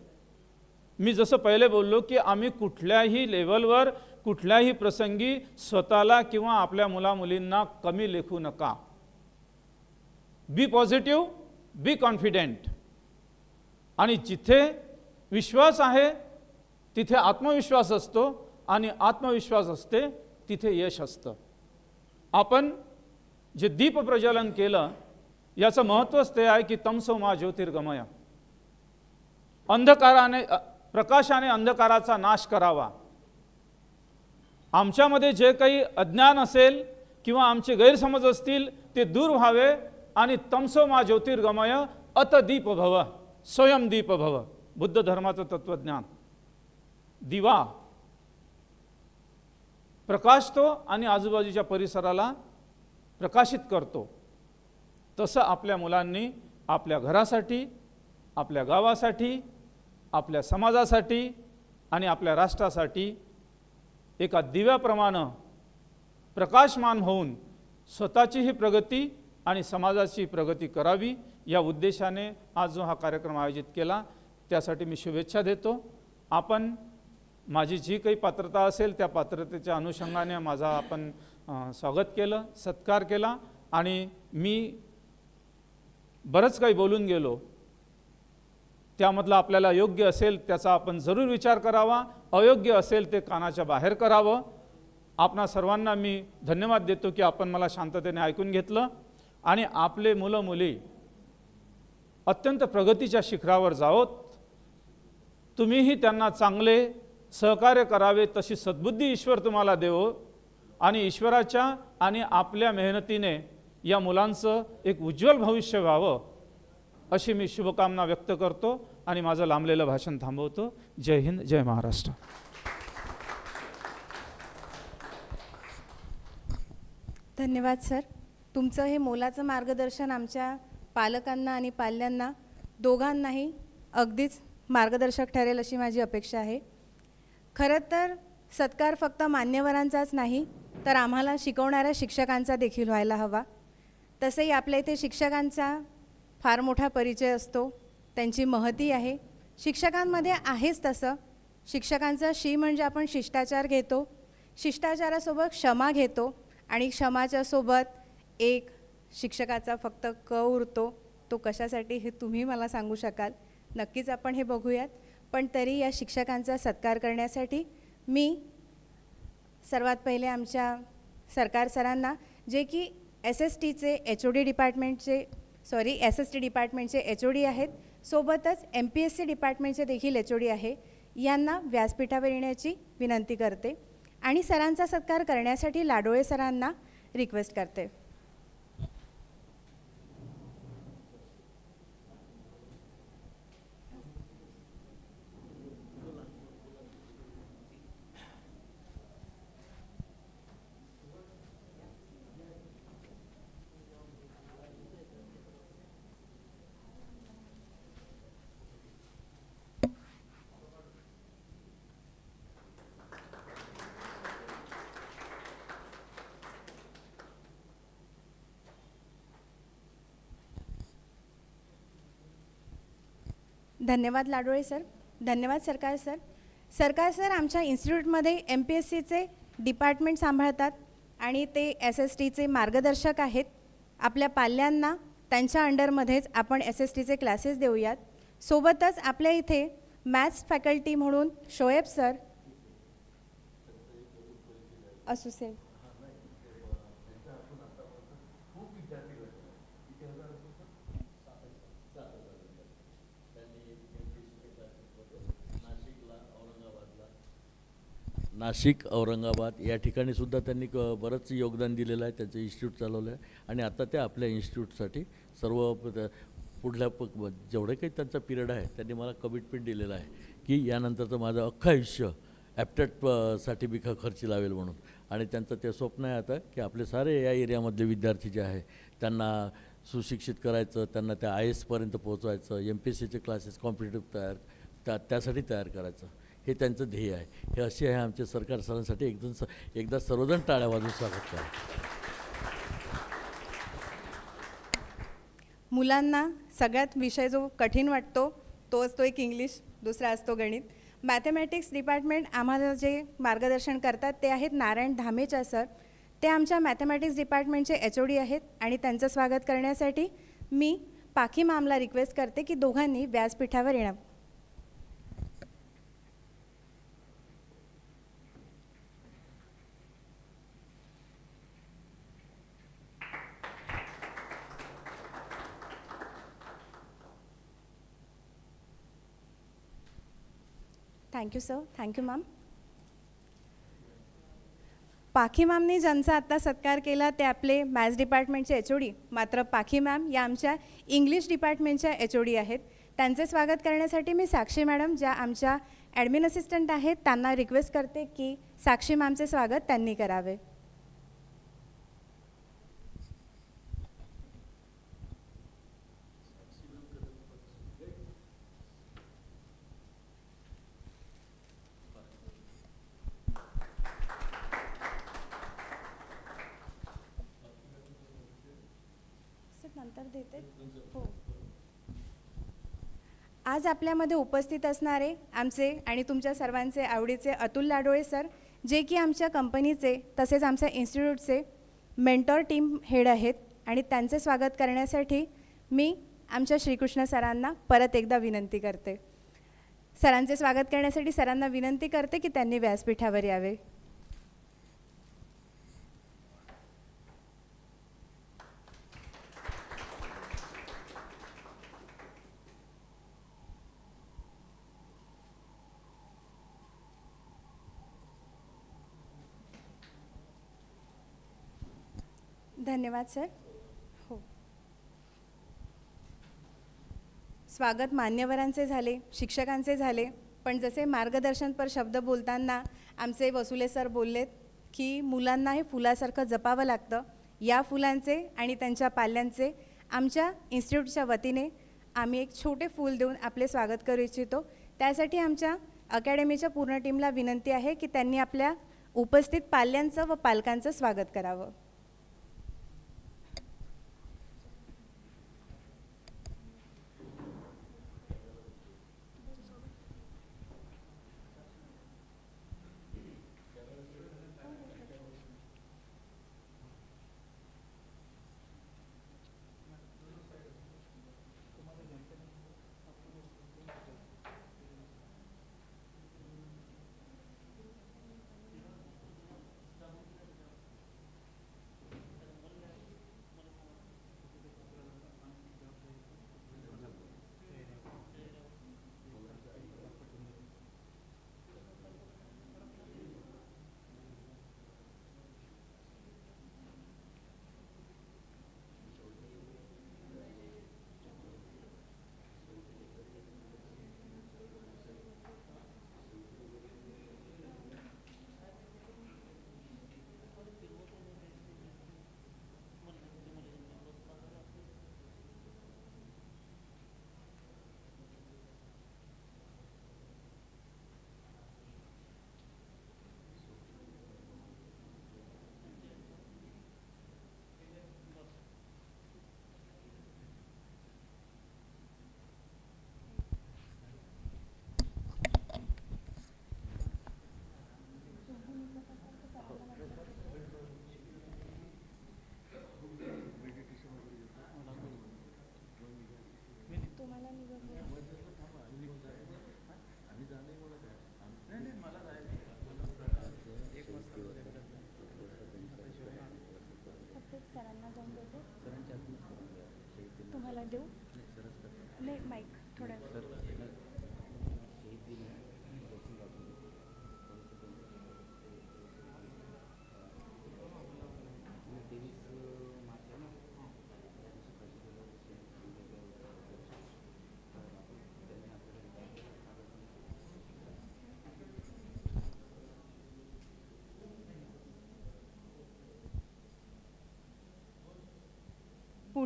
S3: मी जसं पहिले बोललो की आम्ही कुठल्याही लेवलवर, कुठल्याही प्रसंगी स्वतःला किंवा आपल्या मुलामुलींना कमी लेखू नका. बी पॉझिटिव्ह, बी कॉन्फिडेंट. आणि जिथे विश्वास आहे तिथे आत्मविश्वास असतो, आणि आत्मविश्वास असते तिथे यश असतं. आपण जे दीप प्रज्वलन केलं याचं महत्त्वच ते आहे की तमसो मा ज्योतिर्गमय, अंधकाराने, प्रकाशाने अंधकाराचा नाश करावा. आमच्यामध्ये जे काही अज्ञान असेल किंवा आमचे गैरसमज असतील ते दूर व्हावे, आणि तमसो मा ज्योतिर्गमय अत दीप भव, स्वयं दीप भव. बुद्ध धर्माचं तत्वज्ञान. दिवा प्रकाशतो आणि आजूबाजूच्या परिसराला प्रकाशित करतो. तसं आपल्या मुलांनी आपल्या घरासाठी, आपल्या गावासाठी, आपल्या समाजासाठी आणि आपल्या राष्ट्रासाठी एका दिव्याप्रमाणे प्रकाशमान होऊन स्वतःचीही प्रगती आणि समाजाची प्रगती करावी, या उद्देशाने आज जो हा कार्यक्रम आयोजित केला त्यासाठी मी शुभेच्छा देतो. आपण माझी जी काही पात्रता असेल त्या पात्रतेच्या अनुषंगाने माझा आपण स्वागत केलं, सत्कार केला, आणि मी बरंच काही बोलून गेलो. त्यामधलं आपल्याला योग्य असेल त्याचा आपण जरूर विचार करावा, अयोग्य असेल ते कानाच्या बाहेर करावं. आपणा सर्वांना मी धन्यवाद देतो की आपण मला शांततेने ऐकून घेतलं, आणि आपले मुलं मुली अत्यंत प्रगतीच्या शिखरावर जावोत. तुम्हीही त्यांना चांगले सहकार्य करावे तशी सद्बुद्धी ईश्वर तुम्हाला देवो, आणि ईश्वराच्या आणि आपल्या मेहनतीने या मुलांचं एक उज्ज्वल भविष्य व्हावं अशी मी शुभकामना व्यक्त करतो आणि माझं लांबलेलं भाषण थांबवतो. जय हिंद, जय महाराष्ट्र.
S1: धन्यवाद सर. तुमचं हे मोलाचं मार्गदर्शन आमच्या पालकांना आणि पाल्यांना दोघांनाही अगदीच मार्गदर्शक ठरेल अशी माझी अपेक्षा आहे. खरं तर सत्कार फक्त मान्यवरांचाच नाही तर आम्हाला शिकवणाऱ्या शिक्षकांचा देखील व्हायला हवा. तसंही आपल्या इथे शिक्षकांचा फार मोठा परिचय असतो, त्यांची महती आहे. शिक्षकांमध्ये आहेच तसं. शिक्षकांचा शी म्हणजे आपण शिष्टाचार घेतो, शिष्टाचारासोबत क्षमा घेतो, आणि क्षमाच्या सोबत एक शिक्षकाचा फक्त क उरतो. तो कशासाठी हे तुम्ही मला सांगू शकाल. नक्कीच आपण हे बघूयात. पण तरी या शिक्षकांचा सत्कार करण्यासाठी मी सर्वात पहिले आमच्या सरकार सरांना, जे की SSTचे HOD डिपार्टमेंटचे SST डिपार्टमेंटचे HOD आहेत, सोबतच MPSC डिपार्टमेंटचे देखील HOD आहे, यांना व्यासपीठावर येण्याची विनंती करते आणि सरांचा सत्कार करण्यासाठी लाडोळे सरांना रिक्वेस्ट करते. धन्यवाद लाडोळे सर. धन्यवाद सरकार सर. सरकार सर आमच्या इन्स्टिट्यूटमध्ये MPSCचे डिपार्टमेंट सांभाळतात आणि ते SSTचे मार्गदर्शक आहेत. आपल्या पाल्यांना त्यांच्या अंडरमध्येच आपण SSTचे क्लासेस देऊयात. सोबतच आपल्या इथे मॅथ्स फॅकल्टी म्हणून शोएब सर असू सेल
S4: नाशिक, औरंगाबाद या ठिकाणी सुद्धा त्यांनी बरंच योगदान दिलेलं आहे. त्यांचं इन्स्टिट्यूट चालवलं आहे आणि आता ते आपल्या इन्स्टिट्यूटसाठी सर्व पुढल्या जेवढे काही त्यांचा पिरियड आहे त्यांनी मला कमिटमेंट दिलेलं आहे की यानंतरचं माझं अख्खं आयुष्य ॲप्टेट साठी मी खर्ची लावेल म्हणून. आणि त्यांचं ते स्वप्न आहे आता की आपले सारे या एरियामधले विद्यार्थी जे आहे त्यांना सुशिक्षित करायचं, त्यांना त्या IAS पर्यंत पोहोचवायचं, MPSCचे क्लासेस कॉम्पिटेटिव्ह त्यासाठी तयार करायचं, हे त्यांचं ध्येय आहे. हे असे आहे आमचे सरकार सरांसाठी एकदा सर्वजण टाळ्या वाजवून स्वागत करा.
S1: मुलांना सगळ्यात विषय जो कठीण वाटतो तो असतो एक इंग्लिश, दुसरा असतो गणित. मॅथमॅटिक्स डिपार्टमेंट आम्हाला जे मार्गदर्शन करतात ते आहेत नारायण धामेचा सर. ते आमच्या मॅथमॅटिक्स डिपार्टमेंटचे HOD आहेत आणि त्यांचं स्वागत करण्यासाठी मी पाखी मॅमला रिक्वेस्ट करते की दोघांनी व्यासपीठावर येणं. Thank you sir. Thank you ma'am. पाखी मॅमनी ज्यांचा आत्ता सत्कार केला ते आपले मॅथ्स डिपार्टमेंटचे HOD, मात्र पाखी मॅम या आमच्या इंग्लिश डिपार्टमेंटच्या HOD आहेत. त्यांचे स्वागत करण्यासाठी मी साक्षी मॅडम ज्या आमच्या ॲडमिन असिस्टंट आहेत त्यांना रिक्वेस्ट करते की साक्षी मॅमचे स्वागत त्यांनी करावे. नंतर देते हो. आज आपल्यामध्ये उपस्थित असणारे आमचे आणि तुमच्या सर्वांचे आवडीचे अतुल लाडोळे सर, जे की आमच्या कंपनीचे तसेच आमच्या इन्स्टिट्यूटचे मेंटॉर टीम हेड आहेत. आणि त्यांचे स्वागत करण्यासाठी मी आमच्या श्रीकृष्ण सरांना परत एकदा विनंती करते. सरांचे स्वागत करण्यासाठी सरांना विनंती करते की त्यांनी व्यासपीठावर यावे. धन्यवाद सर. हो. स्वागत मान्यवरांचे झाले, शिक्षकांचे झाले, पण जसे मार्गदर्शनपर शब्द बोलताना आमचे वसुले सर बोललेत की मुलांना हे फुलासारखं जपावं लागतं. या फुलांचे आणि त्यांच्या पाल्यांचे आमच्या इन्स्टिट्यूटच्या वतीने आम्ही एक छोटे फूल देऊन आपले स्वागत करू इच्छितो. त्यासाठी आमच्या अकॅडमीच्या पूर्ण टीमला विनंती आहे की त्यांनी आपल्या उपस्थित पाल्यांचं व पालकांचं स्वागत करावं.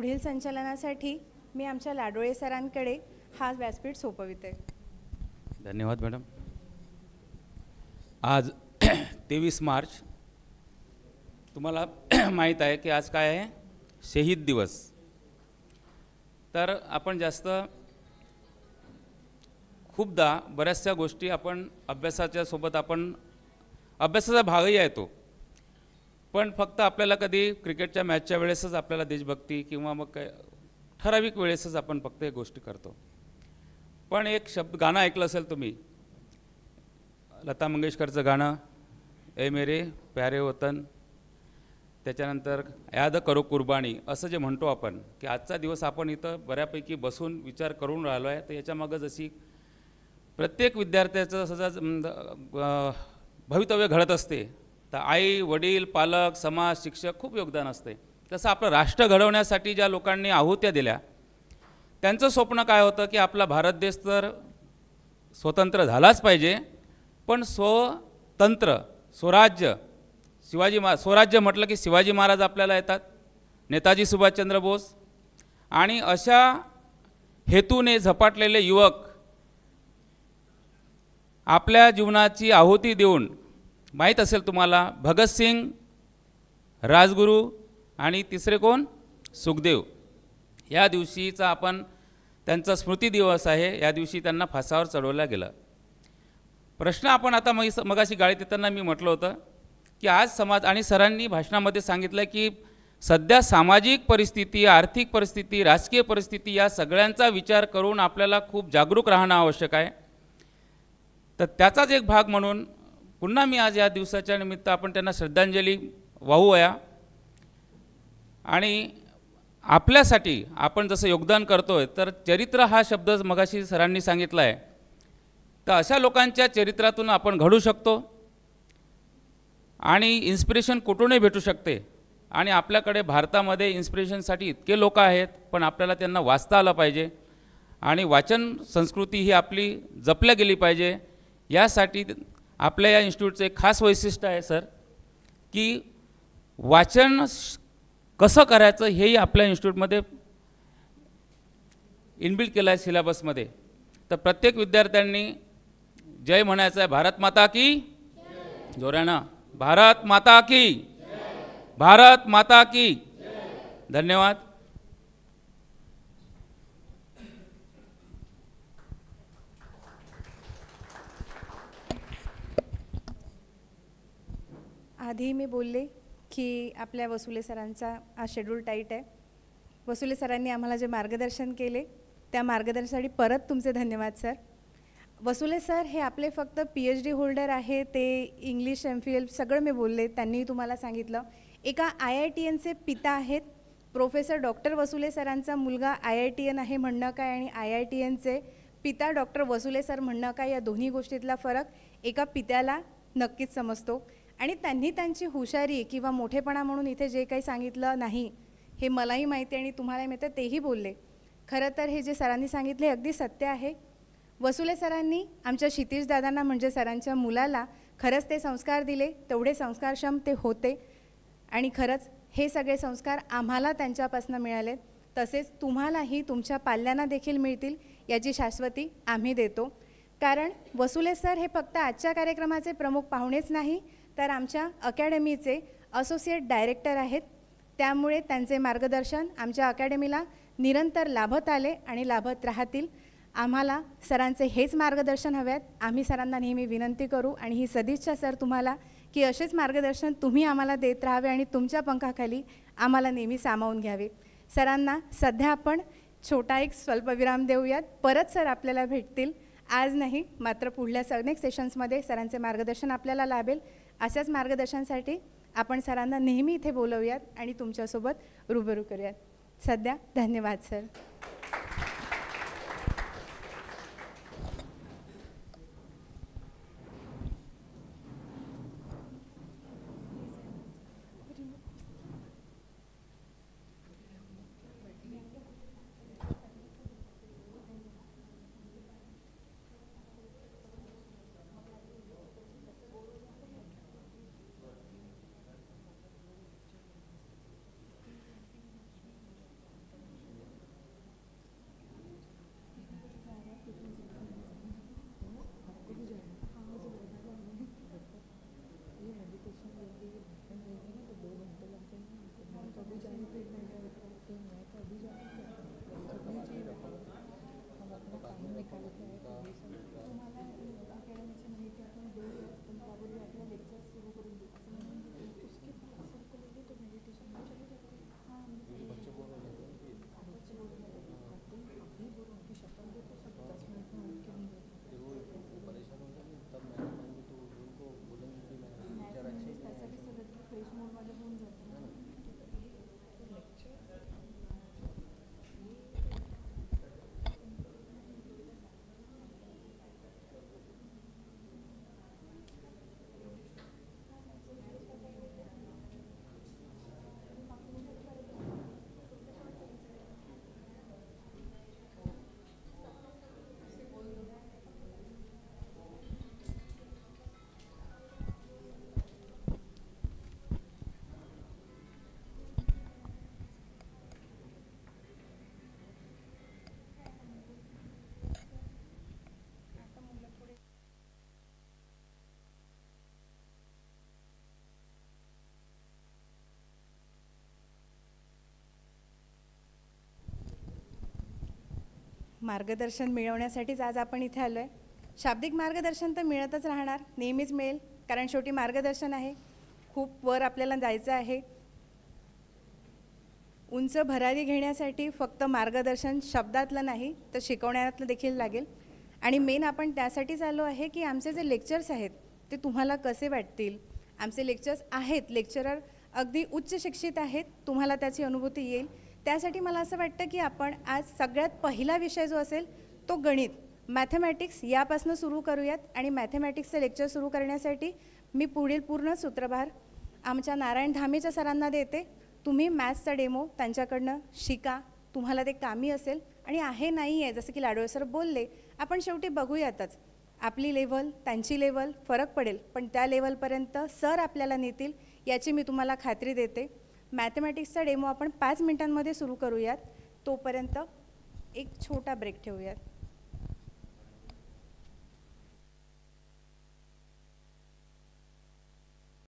S1: पुढील संचालनासाठी मी आमच्या लाडोळे सरांकडे हा व्यासपीठ सोपविते.
S5: धन्यवाद मॅडम. आज 23 मार्च, तुम्हाला माहीत आहे की आज काय आहे? शहीद दिवस. तर आपण जास्त खूपदा बऱ्याचशा गोष्टी आपण अभ्यासाच्या सोबत आपण अभ्यासाचा भागही आहे तो, पण फक्त आपल्याला कधी क्रिकेटच्या मॅचच्या वेळेसच आपल्याला देशभक्ती किंवा मग काय ठराविक वेळेसच आपण फक्त एक गोष्टी करतो. पण एक गाणं ऐकलं असेल तुम्ही, लता मंगेशकरचं गाणं, ए मेरे प्यारे वतन, त्याच्यानंतर याद करो कुर्बानी, असं जे म्हणतो आपण की आजचा दिवस आपण इथं बऱ्यापैकी बसून विचार करून राहिलो आहे. तर याच्यामागं जशी प्रत्येक विद्यार्थ्याचं सजा भवितव्य घडत असते, तर आई, वडील, पालक, समाज, शिक्षक खूप योगदान असते. तसं आपलं राष्ट्र घडवण्यासाठी ज्या लोकांनी आहुत्या दिल्या, त्यांचं स्वप्न काय होतं की आपला भारत देश तर स्वतंत्र झालाच पाहिजे, पण स्वतंत्र स्वराज्य, स्वराज्य म्हटलं की शिवाजी महाराज आपल्याला येतात, नेताजी सुभाषचंद्र बोस, आणि अशा हेतूने झपाटलेले युवक आपल्या जीवनाची आहुती देऊन, माहीत असेल तुम्हाला, भगतसिंग, राजगुरू आणि तिसरे कोण? सुखदेव. या दिवशीचा आपण त्यांचा स्मृती दिवस आहे. या दिवशी त्यांना फासावर चढवलं गेलं. प्रश्न आपण आता मगाशी गाडीत येताना मी म्हटलं होतं की आज समाज, आणि सरांनी भाषणामध्ये सांगितलं की सध्या सामाजिक परिस्थिती, आर्थिक परिस्थिती, राजकीय परिस्थिती या सगळ्यांचा विचार करून आपल्याला खूप जागरूक राहणं आवश्यक आहे. तर त्याचाच एक भाग म्हणून पुन्हा मी आज या दिवसाच्या निमित्त आपण त्यांना श्रद्धांजली वाहूया. आणि आपल्यासाठी आपण जसं योगदान करतोय, तर चरित्र हा शब्द मगाशी सरांनी सांगितला आहे, तर अशा लोकांच्या चरित्रातून आपण घडू शकतो आणि इन्स्पिरेशन कुठूनही भेटू शकते. आणि आपल्याकडे भारतामध्ये इन्स्पिरेशनसाठी इतके लोक आहेत, पण आपल्याला त्यांना वाचता आलं पाहिजे आणि वाचन संस्कृती ही आपली जपल्या गेली पाहिजे. यासाठी आपल्या या इन्स्टिट्यूटचं एक खास वैशिष्ट्य आहे सर, की वाचन कसं करायचं हेही आपल्या इन्स्टिट्यूटमध्ये इनबिल्ट केलं आहे सिलेबसमध्ये. तर प्रत्येक विद्यार्थ्यांनी जय म्हणायचं आहे. भारत माता की जोरानं, भारत माता की, भारत माता की. धन्यवाद.
S1: आधी मी बोलले की आपल्या वसुले सरांचा हा शेड्यूल टाईट आहे. वसुले सरांनी आम्हाला जे मार्गदर्शन केले त्या मार्गदर्शनासाठी परत तुमचे धन्यवाद सर. वसुले सर हे आपले फक्त PhD होल्डर आहे, ते इंग्लिश MPhil सगळं मी बोलले, त्यांनी तुम्हाला सांगितलं. एका IITNचे पिता आहेत. प्रोफेसर डॉक्टर वसुले सरांचा मुलगा IITN आहे म्हणणं काय, आणि IITNचे पिता डॉक्टर वसुले सर म्हणणं काय, या दोन्ही गोष्टीतला फरक एका पित्याला नक्कीच समजतो. आणि त्यांनी त्यांची हुशारी किंवा मोठेपणा म्हणून इथे जे काही सांगितलं नाही, हे मलाही माहिती आणि तुम्हालाही माहिती आहे, तेही बोलले. खरं तर हे जे सरांनी सांगितले अगदी सत्य आहे. वसुले सरांनी आमच्या क्षितिज दादांना म्हणजे सरांच्या मुलाला खरंच ते संस्कार दिले, तेवढे संस्कारक्षम ते होते. आणि खरंच हे सगळे संस्कार आम्हाला त्यांच्यापासून मिळाले, तसेच तुम्हालाही तुमच्या पाल्यांना देखील मिळतील याची शाश्वती आम्ही देतो. कारण वसुले सर हे फक्त आजच्या कार्यक्रमाचे प्रमुख पाहुणेच नाही, तर आमच्या अकॅडमीचे असोसिएट डायरेक्टर आहेत. त्यामुळे त्यांचे मार्गदर्शन आमच्या अकॅडमीला निरंतर लाभत आले आणि लाभत राहतील. आम्हाला सरांचे हेच मार्गदर्शन हवे आहेत. आम्ही सरांना नेहमी विनंती करू आणि ही सदिच्छा सर तुम्हाला की असेच मार्गदर्शन तुम्ही आम्हाला देत राहावे आणि तुमच्या पंखाखाली आम्हाला नेहमी सामावून घ्यावे. सरांना सध्या आपण छोटा एक स्वल्पविराम देऊयात. परत सर आपल्याला भेटतील, आज नाही मात्र पुढल्या अनेक सेशन्समध्ये सरांचे मार्गदर्शन आपल्याला लाभेल. अशाच मार्गदर्शनासाठी आपण सरांना नेहमी इथे बोलवूयात आणि तुमच्यासोबत रूबरू करूयात. सध्या धन्यवाद सर. मार्गदर्शन मिळवण्यासाठीच आज आपण इथे आलो आहे. शाब्दिक मार्गदर्शन तर मिळतच राहणार, नेहमीच मिळेल, कारण शेवटी मार्गदर्शन आहे. खूप वर आपल्याला जायचं आहे. उंच भरारी घेण्यासाठी फक्त मार्गदर्शन शब्दातलं नाही तर शिकवण्यातलं देखील लागेल. आणि मेन आपण त्यासाठीच आलो आहे की आमचे जे लेक्चर्स आहेत ते तुम्हाला कसे वाटतील. आमचे लेक्चर्स आहेत, लेक्चरर अगदी उच्च शिक्षित आहेत, तुम्हाला त्याची अनुभूती येईल. त्यासाठी मला असं वाटतं की आपण आज सगळ्यात पहिला विषय जो असेल तो गणित, मॅथमॅटिक्स यापासून सुरू करूयात. आणि मॅथमॅटिक्सचं लेक्चर सुरू करण्यासाठी मी पुढील पूर्ण सूत्रभार आमच्या नारायण धामेच्या सरांना देते. तुम्ही मॅथ्सचा डेमो त्यांच्याकडनं शिका, तुम्हाला ते कामी असेल. आणि आहे नाही आहे जसं की लाडोळे सर बोलले, आपण शेवटी बघूयातच आपली लेव्हल त्यांची लेव्हल फरक पडेल, पण त्या लेव्हलपर्यंत सर आपल्याला नेतील याची मी तुम्हाला खात्री देते. मॅथमॅटिक्सचा डेमो आपण 5 मिनिटांमध्ये सुरू करूयात. तोपर्यंत एक छोटा ब्रेक ठेवूयात.